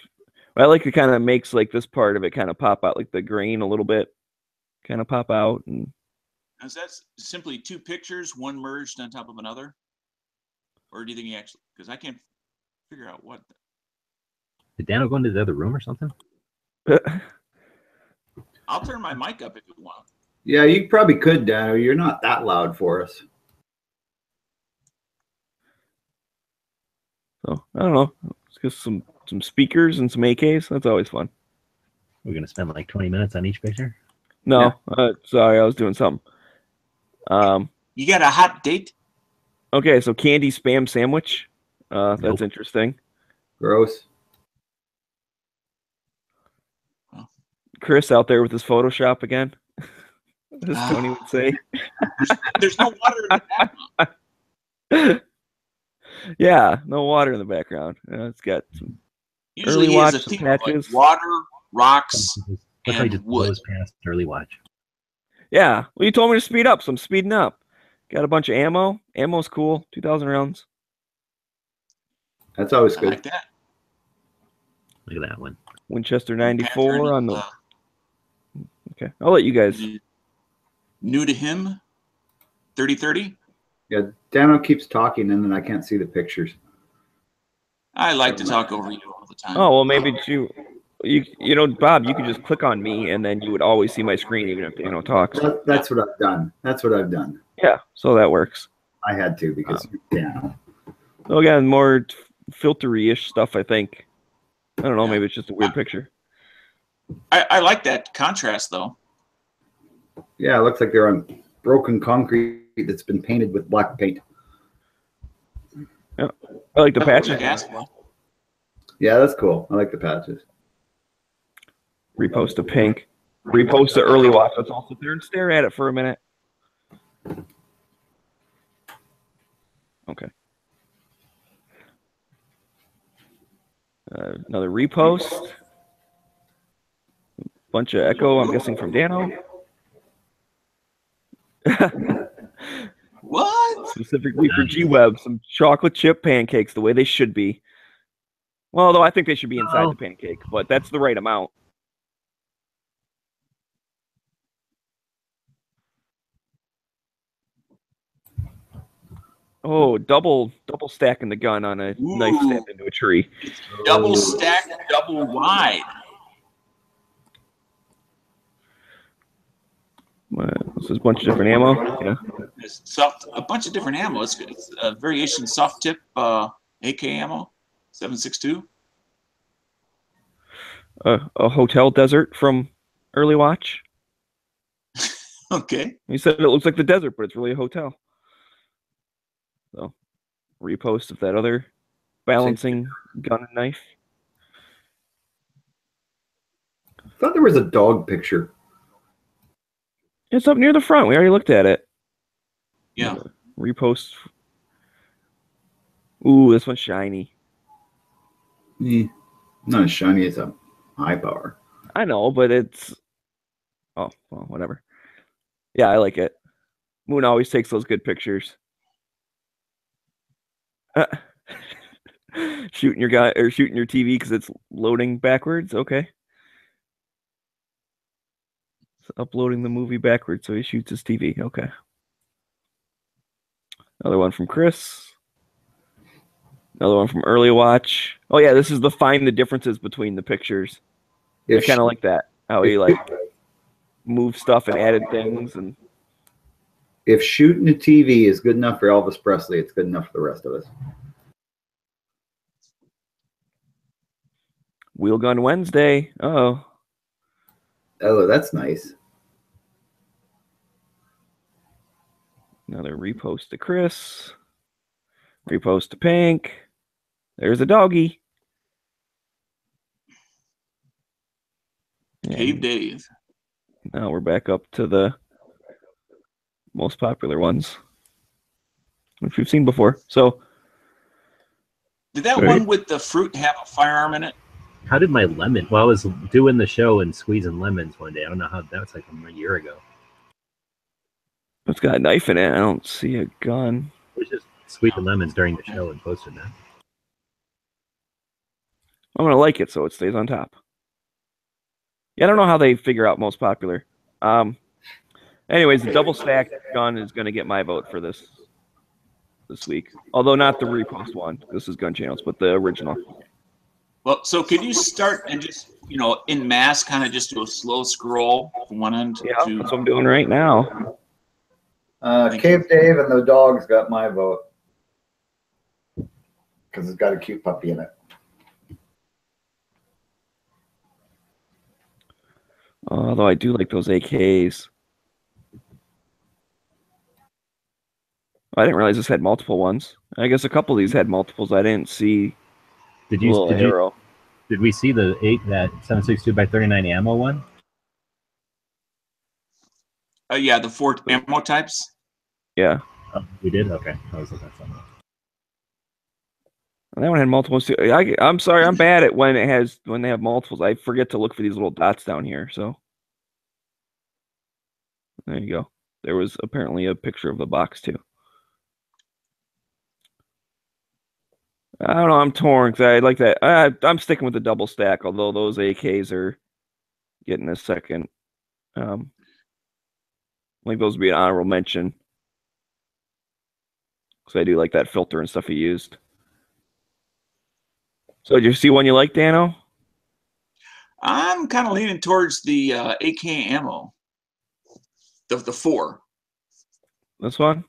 I like it kind of makes like this part of it kind of pop out, like the grain a little bit, kind of pop out. And Is that simply two pictures, one merged on top of another? Or do you think he actually, because I can't figure out what. Did Dano go into the other room or something? I'll turn my mic up if you want. Yeah, you probably could, Dano. You're not that loud for us. So I don't know. Let's get some speakers and some AKs. That's always fun. We're gonna spend like 20 minutes on each picture. No, sorry, I was doing something. You got a hot date? Okay, so candy spam sandwich. That's Nope. interesting. Gross. Chris out there with his Photoshop again. As Tony would say. There's no water in the background. Yeah, no water in the background. It's got some Usually early he has a watch, some theme of like patches. water, rocks, That's why he and just wood. blows past early watch. Yeah, well, you told me to speed up, so I'm speeding up. Got a bunch of ammo. Ammo's cool. 2,000 rounds. That's always I good. like that. Look at that one. Winchester Pattern 94 on the. is, Okay, I'll let you guys. new to him, 30-30. Yeah, Dano keeps talking and then I can't see the pictures. I like to talk over you all the time. Oh well, maybe you know, Bob, you could just click on me and then you would always see my screen even if Dano talks. That's what I've done. That's what I've done. Yeah, so that works. I had to because Dano. So again, more filtery-ish stuff, I think. I don't know, maybe it's just a weird picture. I like that contrast though. Yeah, it looks like they're on broken concrete that's been painted with black paint. Yeah, I like the That looks patches. like asphalt. Yeah, that's cool. I like the patches. Repost to pink. Repost to early watch. Let's all sit there and stare at it for a minute. Okay. Another repost. Bunch of echo, I'm guessing from Dano. What? Specifically for G-Web, some chocolate chip pancakes, the way they should be. Well, although I think they should be inside the pancake, but that's the right amount. Oh, double stacking the gun on a knife Ooh. stabbed into a tree. Double stack, double wide. This is a bunch of different ammo. Yeah. There's soft, a bunch of different ammo. It's a variation soft tip AK ammo, 7.62. A hotel desert from early watch. Okay. He said it looks like the desert, but it's really a hotel. So, repost of that other balancing gun and knife. I thought there was a dog picture. It's up near the front. We already looked at it. Yeah. Repost. Ooh, this one's shiny. Not as shiny as a high power. I know, but it's... Oh, well, whatever. Yeah, I like it. Moon always takes those good pictures. Shooting your guy or shooting your TV because it's loading backwards. Okay. It's uploading the movie backwards, so he shoots his TV. Okay. Another one from Chris. Another one from Early Watch. Oh yeah, this is the find the differences between the pictures. I kind of like that. How he like moved stuff and added things and. If shooting a TV is good enough for Elvis Presley, it's good enough for the rest of us. Wheel Gun Wednesday. Oh, That's nice. another repost to Chris. Repost to Pink. There's a doggy. Cave And Dave. now we're back up to the most popular ones, which we've seen before. So, Did that Right. one with the fruit have a firearm in it? How did my lemon? Well, I was doing the show and squeezing lemons one day. I don't know how that was like a year ago. it's got a knife in it. I don't see a gun. I was just squeezing lemons during the show and posted that. I'm gonna like it so it stays on top. Yeah, I don't know how they figure out most popular. Anyways, the double stack gun is gonna get my vote for this week. Although not the repost one. This is Gun Channels, but the original. Well, so could you start and just, in mass, kind of just do a slow scroll from one end Yeah, to... that's what I'm doing right now. Cave Dave and the dog's got my vote. Because it's got a cute puppy in it. Although I do like those AKs. I didn't realize this had multiple ones. I guess a couple of these had multiples. I didn't see. Did arrow. Did we see that 7.62x39 ammo one? Yeah, the 4 ammo types. Yeah. Oh, we did? Okay. I was looking at something. That one had multiples too. I'm sorry, I'm bad at when they have multiples. I forget to look for these little dots down here. So there you go. There was apparently a picture of the box too. I don't know. I'm torn because I like that. I'm sticking with the double stack, although those AKs are getting a second. Like those would be an honorable mention because I do like that filter and stuff he used. So did you see one you like, Dano? I'm kind of leaning towards the AK ammo. The 4. This one?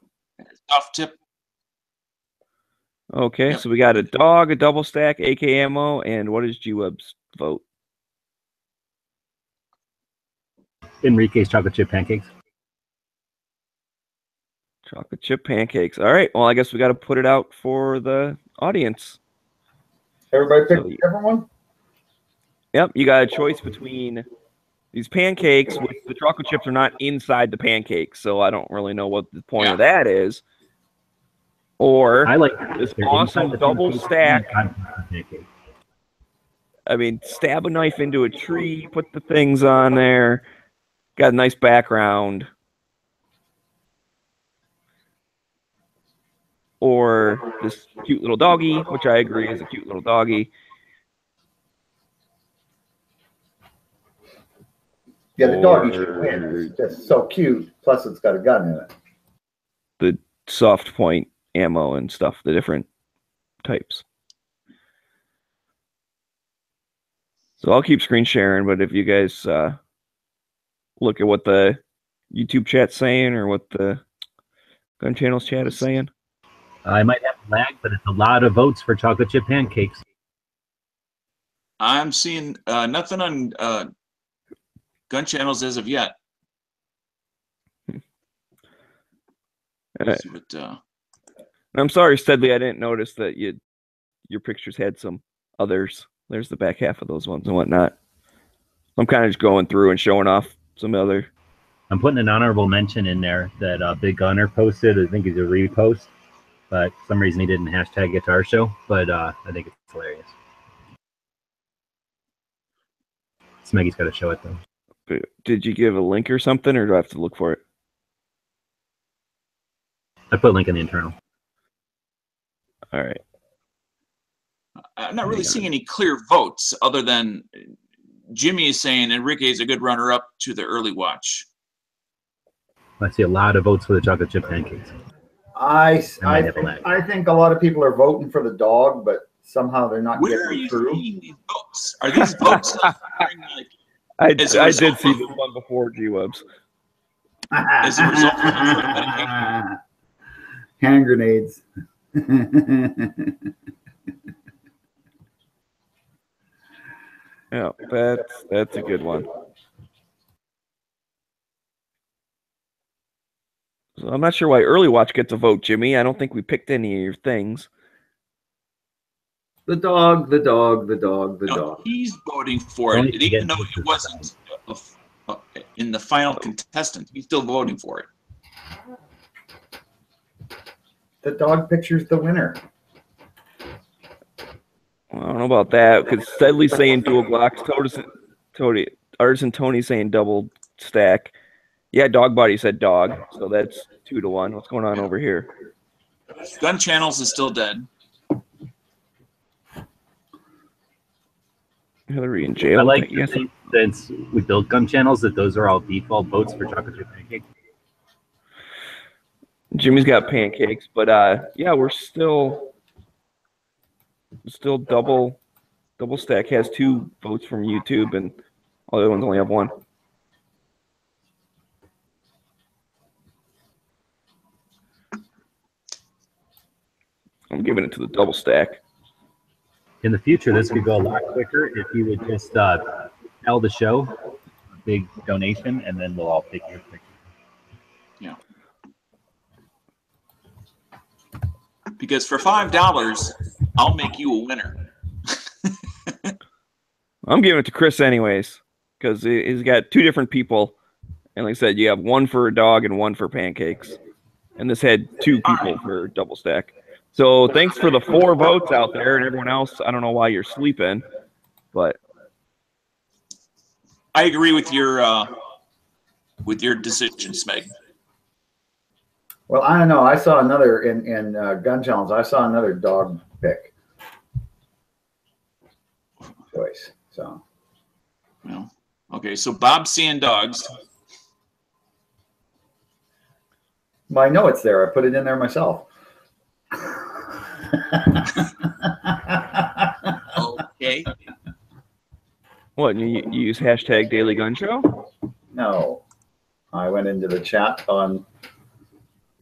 Soft tip. Okay, Yep. So we got a dog, a double stack, AK ammo, and what is G-Web's vote? Enrique's chocolate chip pancakes. Chocolate chip pancakes. All right. Well, I guess we got to put it out for the audience. Everybody pick a different one? Yep. You got a choice between these pancakes, which the chocolate chips are not inside the pancakes, so I don't really know what the point of that is. Or I like this awesome double stack. Pancake. I mean, stab a knife into a tree, put the things on there. Got a nice background. Or this cute little doggy, which I agree is a cute little doggy. Yeah, the doggy should win. It's just so cute. Plus, it's got a gun in it. The soft point ammo and stuff, the different types. So I'll keep screen sharing, but if you guys look at what the YouTube chat's saying or what the Gun Channels chat is saying. I might have a lag, but it's a lot of votes for chocolate chip pancakes. I'm seeing nothing on Gun Channels as of yet. I'm sorry, Steadley, I didn't notice that your pictures had some others. There's the back half of those ones and whatnot. I'm kind of just going through and showing off some other. I'm putting an honorable mention in there that Big Gunner posted. I think it's a repost, but for some reason he didn't hashtag Guitar Show. But I think it's hilarious. Smeggy's got to show it though. Did you give a link or something, or do I have to look for it? I put a link in the internal. All right. I'm not really seeing any clear votes other than Jimmy is saying Enrique is a good runner-up to the early watch. I see a lot of votes for the chocolate chip pancakes. I think a lot of people are voting for the dog, but somehow they're not getting through. Where are you seeing these votes? Are these votes like I did see this one before G-Webs. As a result of hand grenades. Yeah, that's a good one. So I'm not sure why Early Watch gets a vote, Jimmy. I don't think we picked any of your things. The dog, the dog, the dog, the dog. He's voting for it, even though he wasn't in the final contestant. He's still voting for it. The dog picture's the winner. Well, I don't know about that because Steadley's saying dual Glocks. Artisan Tony saying double stack. Yeah, Dog Body said dog, so that's 2-1. What's going on over here? Gun Channels is still dead. Hillary in jail. I like yes. Since we built gun channels that those are all default votes for chocolate chip pancake. Jimmy's got pancakes, but yeah, we're still double stack has 2 votes from YouTube, and all the other ones only have 1. I'm giving it to the double stack. In the future, this could go a lot quicker if you would just tell the show, a big donation, and then we'll all take your picture. Yeah. Because for $5, I'll make you a winner. I'm giving it to Chris anyways, because he's got 2 different people, and like I said, you have 1 for a dog and 1 for pancakes, and this had 2 people for double stack. So thanks for the 4 votes out there, and everyone else. I don't know why you're sleeping, but I agree with your decision, Smeg. Well, I don't know. I saw another in gun challenge. I saw another dog pick choice. So, Well, okay. So Bob's seeing dogs. well, I know it's there. I put it in there myself. Okay. what, you use hashtag Daily Gun Show? No, I went into the chat on.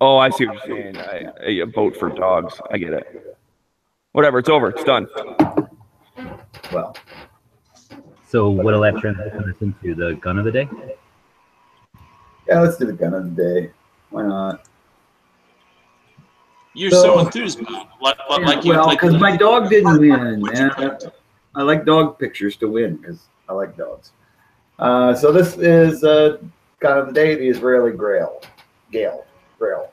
Oh, I see what you're saying. I vote for dogs. I get it. Whatever, it's over. It's done. Well, So what'll that transition us into? The gun of the day? yeah, let's do the gun of the day. Why not? You're so enthused, Bob. Like you well, like because my dog didn't win, What'd you man. pick? I like dog pictures to win because I like dogs. So this is gun of the day: the Israeli Grail. Grail. The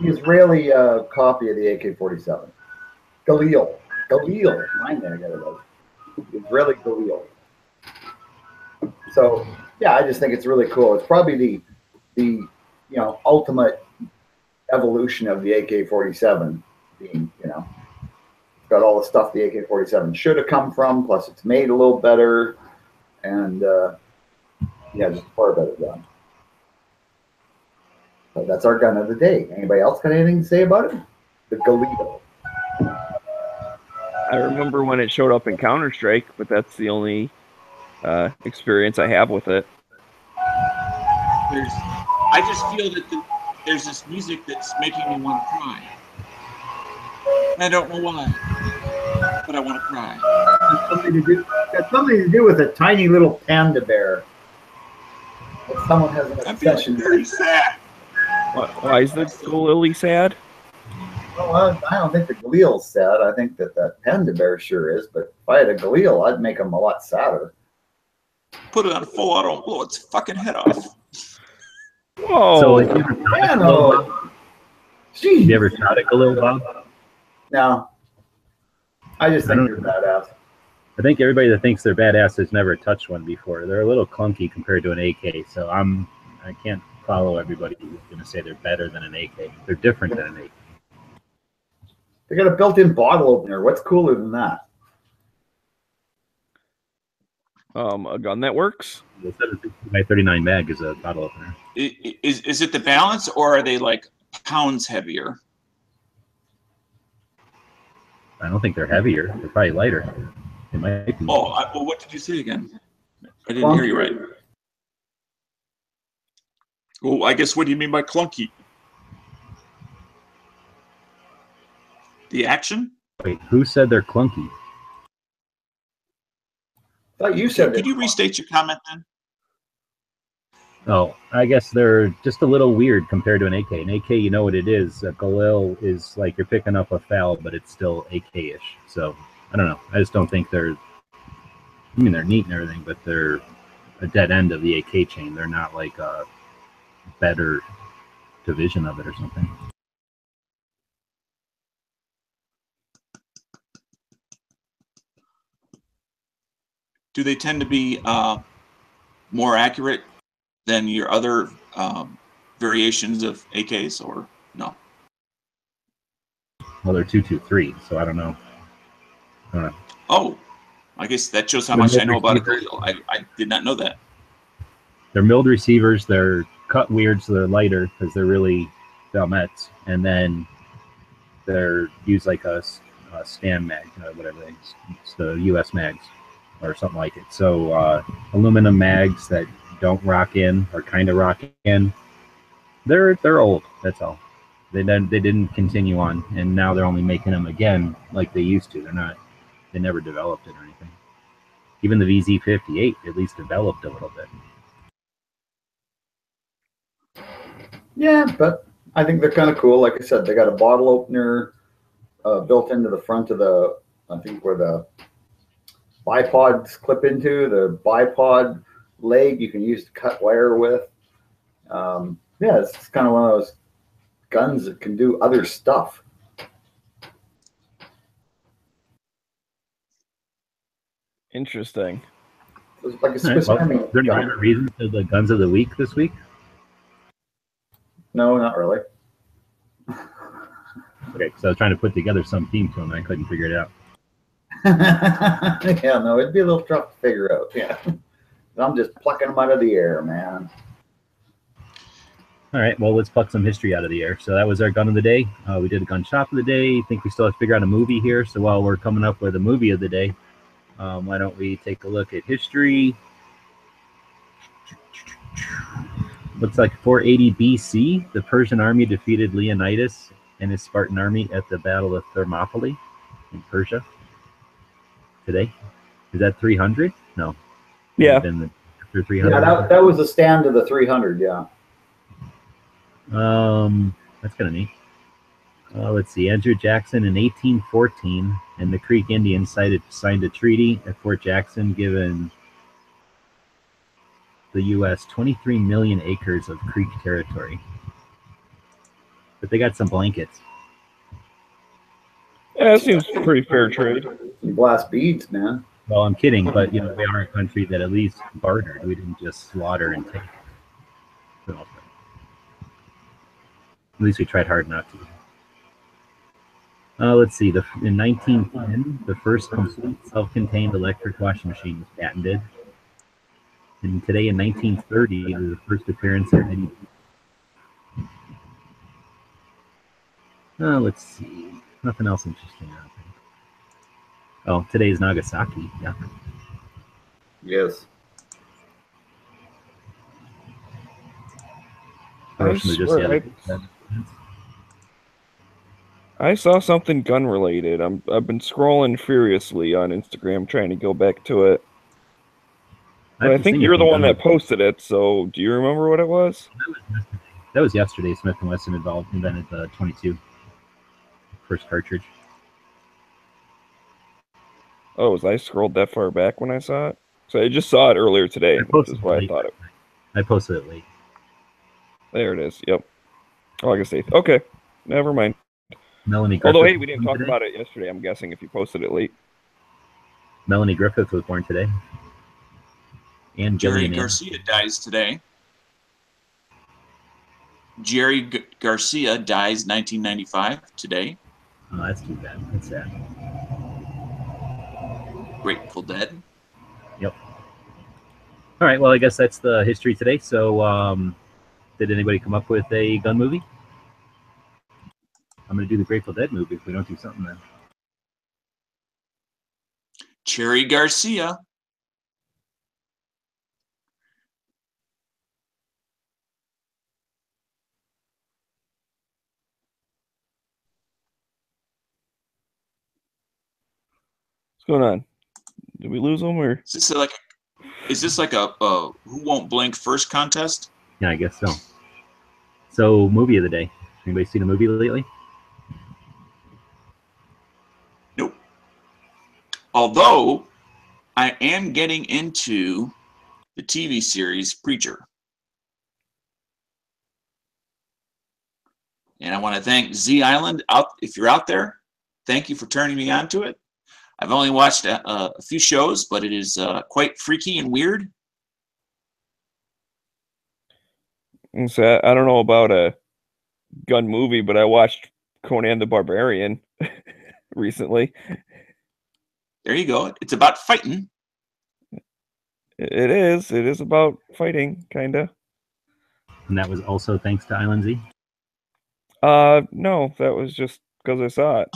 Israeli copy of the AK-47. Galil. Mine there, I got it. The Israeli Galil. So yeah, I just think it's really cool. It's probably the ultimate evolution of the AK-47 being, it's got all the stuff the AK-47 should have come from, plus it's made a little better, and yeah, just far better gun. So that's our gun of the day. Anybody else got anything to say about it? The Galil. I remember when it showed up in Counter-Strike, but that's the only experience I have with it. I just feel that there's this music that's making me want to cry. I don't know why, but I want to cry. Got something to do with a tiny little panda bear. That someone has an I'm feeling obsession very with. sad. Why is the Galil sad? Well, I don't think the Galil's sad. I think that panda bear sure is. But if I had a Galil, I'd make him a lot sadder. Put it on full auto and blow its fucking head off. Whoa! So if you ever shot Yeah, a Galil, no. Bob? Jeez. You ever shot a Galil, Bob? No. I just think you're badass. I think everybody that thinks they're badass has never touched one before. They're a little clunky compared to an AK, so I can't follow everybody who's going to say they're better than an AK. They're different than an AK. They got a built-in bottle opener. What's cooler than that? A gun that works? The 7.62x39 mag is a bottle opener. Is it the balance, or are they like pounds heavier? I don't think they're heavier. They're probably lighter. They might be. Oh, well, what did you say again? I didn't hear you right. Well, I guess what do you mean by clunky? The action? Wait, who said they're clunky? I thought you said Could you restate your comment then? Oh, I guess they're just a little weird compared to an AK. An AK, you know what it is. A Galil is like you're picking up a FAL, but it's still AK-ish. So, I don't know. I just don't think they're... I mean, they're neat and everything, but they're a dead end of the AK chain. They're not like a better division of it or something. Do they tend to be more accurate than your other variations of AKs, or no? Well, they're 223, so I don't know. Oh, I guess that shows how The much I milled know about a receivers. Khalil. I did not know that. They're milled receivers. They're cut weird, so they're lighter because they're really Valmets, and then they're used like a Stan mag, whatever it's the U.S. mags or something like it. So aluminum mags that don't rock in or kind of rock in. They're old. That's all. They didn't continue on, and now they're only making them again like they used to. They're not. They never developed it or anything. Even the VZ58 at least developed a little bit. Yeah, but I think they're kind of cool. Like I said, they got a bottle opener built into the front of the, I think where the bipods clip into, the bipod leg you can use to cut wire with. Yeah, it's kind of one of those guns that can do other stuff. Interesting. It's like a All right, Swiss well, Army is there any gun. rhyme or reason to the guns of the week this week? No, not really. Okay, so I was trying to put together some theme to them, and I couldn't figure it out. Yeah, no, it'd be a little tough to figure out. Yeah, I'm just plucking them out of the air, man. All right, well, let's pluck some history out of the air. So that was our gun of the day. We did a gun shop of the day. I think we still have to figure out a movie here. So while we're coming up with a movie of the day, why don't we take a look at history? Looks like 480 BC, the Persian army defeated Leonidas and his Spartan army at the Battle of Thermopylae in Persia. Today, is that 300? No. Yeah. Been after 300. Yeah, that was the stand of the 300. Yeah. That's kind of neat. Let's see. Andrew Jackson in 1814, and the Creek Indians signed a treaty at Fort Jackson, giving the U.S. 23 million acres of Creek territory. But they got some blankets. Yeah, that seems pretty fair trade. Some glass beads, man. Well, I'm kidding, but we are a country that at least bartered. We didn't just slaughter and take. So, at least we tried hard not to. Let's see. In 1910, the first complete self-contained electric washing machine was patented. And today, in 1930, the first appearance of any. Let's see. Nothing else interesting, I don't think. Oh, today is Nagasaki. Yeah. Yes. Hiroshima just the other day. I saw something gun related. I've been scrolling furiously on Instagram trying to go back to it. But I think you're the one that posted it, so do you remember what it was? That was yesterday. Smith & Wesson invented the 22. First cartridge. Oh, was I scrolled that far back when I saw it? So I just saw it earlier today, which is why I thought it. I posted it late. There it is. Yep. August 8th. Okay. Never mind. Melanie Griffith. Although, hey, we didn't talk about it yesterday, I'm guessing, if you posted it late. Melanie Griffith was born today. And Jerry Garcia dies today. Jerry Garcia dies 1995 today. Oh, that's too bad. That's sad. Grateful Dead. Yep. All right. Well, I guess that's the history today. So, did anybody come up with a gun movie? I'm going to do the Grateful Dead movie if we don't do something then. Jerry Garcia. What's going on? Did we lose them or? Is this like a who won't blink first contest? Yeah, I guess so. So, movie of the day. Anybody seen a movie lately? Nope. Although I am getting into the TV series Preacher. And I want to thank Z Island if you're out there. Thank you for turning me on to it. I've only watched a few shows, but it is quite freaky and weird. So I don't know about a gun movie, but I watched Conan the Barbarian recently. There you go. It's about fighting. It is. It is about fighting, kind of. And that was also thanks to Island Z. No, that was just because I saw it.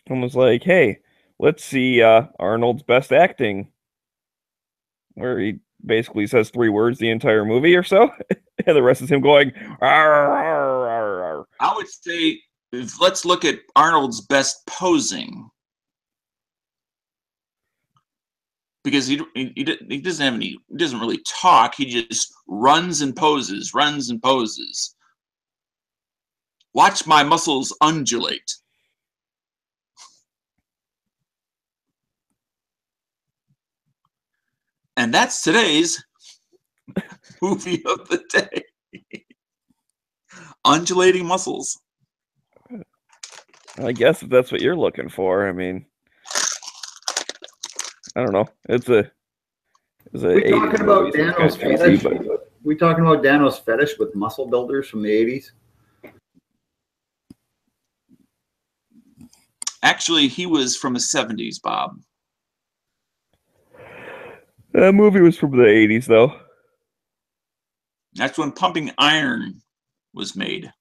And was like, hey, let's see Arnold's best acting, where he basically says 3 words the entire movie or so, and the rest is him going, "Arr, arr, arr, arr." I would say, let's look at Arnold's best posing. Because he doesn't have any, he doesn't really talk. He just runs and poses, runs and poses. Watch my muscles undulate. And that's today's movie of the day. Undulating muscles. I guess if that's what you're looking for, I mean, I don't know. It's a We talking about movie, so it's Dano's kind of fancy, fetish? but We talking about Dano's fetish with muscle builders from the 80s? Actually, he was from the 70s, Bob. that movie was from the 80s, though. That's when Pumping Iron was made.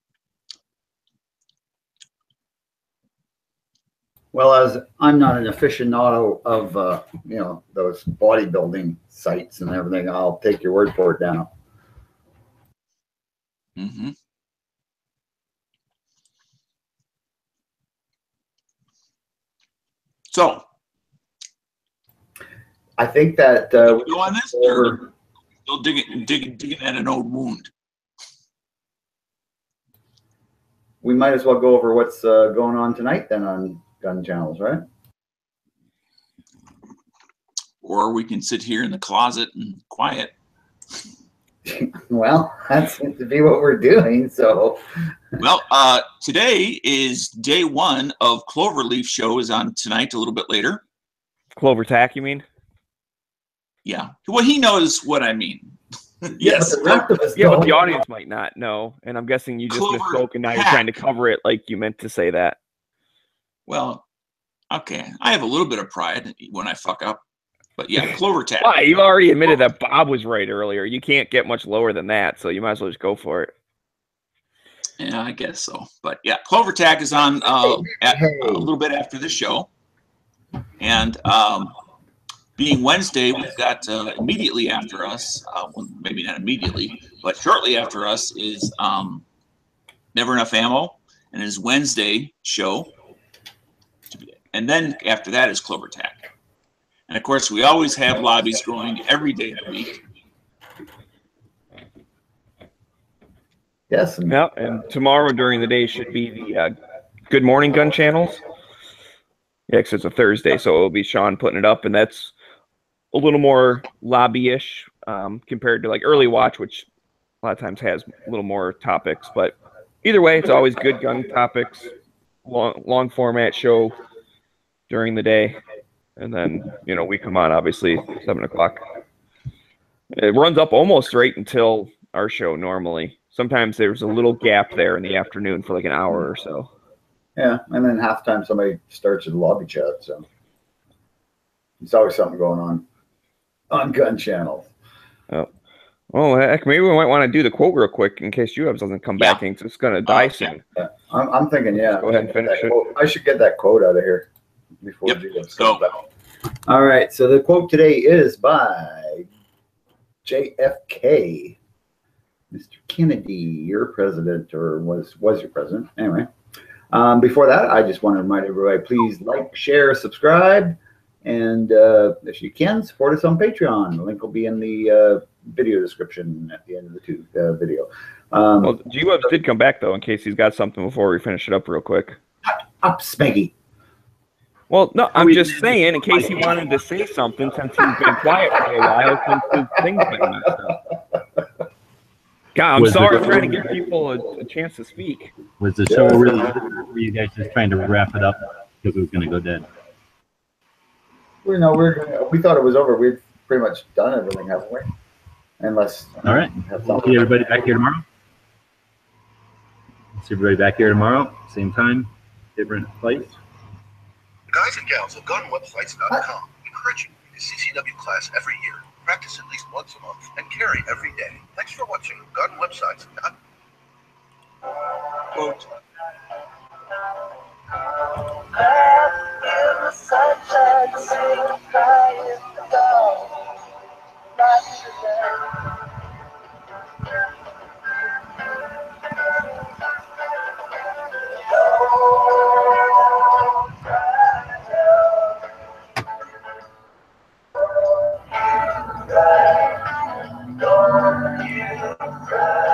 Well, as I'm not an aficionado of those bodybuilding sites and everything, I'll take your word for it, Dano. Mm-hmm. So, I think that we go on this, or still digging at an old wound. we might as well go over what's going on tonight then on Gun Channels, right? Or we can sit here in the closet and quiet. Well, that seems to be what we're doing. So, Well, today is day 1 of Cloverleaf show is on tonight a little bit later. Clover Tack, you mean? Yeah. Well, he knows what I mean. yes, Yes. but the rest of us Yeah, but don't. the audience might not know, and I'm guessing you just Clover misspoke, and now you're Tack. trying to cover it like you meant to say that. Well, okay. I have a little bit of pride when I fuck up. But yeah, Clover Tack. Why? You've already admitted that Bob was right earlier. You can't get much lower than that, so you might as well just go for it. Yeah, I guess so. But yeah, Clover Tack is on at a little bit after this show. And being Wednesday, we've got immediately after us, well, maybe not immediately, but shortly after us is Never Enough Ammo and his Wednesday show. And then after that is Clover Tack. And of course, we always have lobbies going every day of the week. Yes. Yeah, and tomorrow during the day should be the Good Morning Gun channels. Yeah, because it's a Thursday, so it'll be Sean putting it up, and that's a little more lobby-ish compared to like Early Watch, which a lot of times has a little more topics. But either way, it's always good gun topics, long format show during the day. And then, we come on, obviously, 7 o'clock. It runs up almost right until our show normally. Sometimes there's a little gap there in the afternoon for like an hour or so. Yeah, and then halftime somebody starts a lobby chat, so there's always something going on Gun Channels. Oh, heck, maybe we might want to do the quote real quick in case UABS doesn't come back and it's going to die soon. Yeah. I'm thinking, yeah. Go ahead and finish it. I should get that quote out of here before Yep. GWS Go. comes back. All right, so the quote today is by JFK. Mr. Kennedy, your president, or was your president. Anyway, before that, I just want to remind everybody, please like, share, subscribe, and if you can, support us on Patreon. The link will be in the video description at the end of the video. Well, UABS did come back, though, in case he's got something before we finish it up real quick. Up, Smeggy. Well, no, I'm just saying, in case he wanted to say something, since he's been quiet for a while, since his thing's been messed up. God, I'm Was sorry, it- I'm trying to give people a chance to speak. Was the show really good, or were you guys just trying to wrap it up because it was going to go dead? We thought it was over. We've pretty much done everything, haven't we? Unless All right. See everybody back here tomorrow. See everybody back here tomorrow, same time. different fights. The guys and gals of GunWebsites.com encourage you to CCW class every year, practice at least once a month, and carry every day. Thanks for watching GunWebsites.com. Quote, Don't you cry.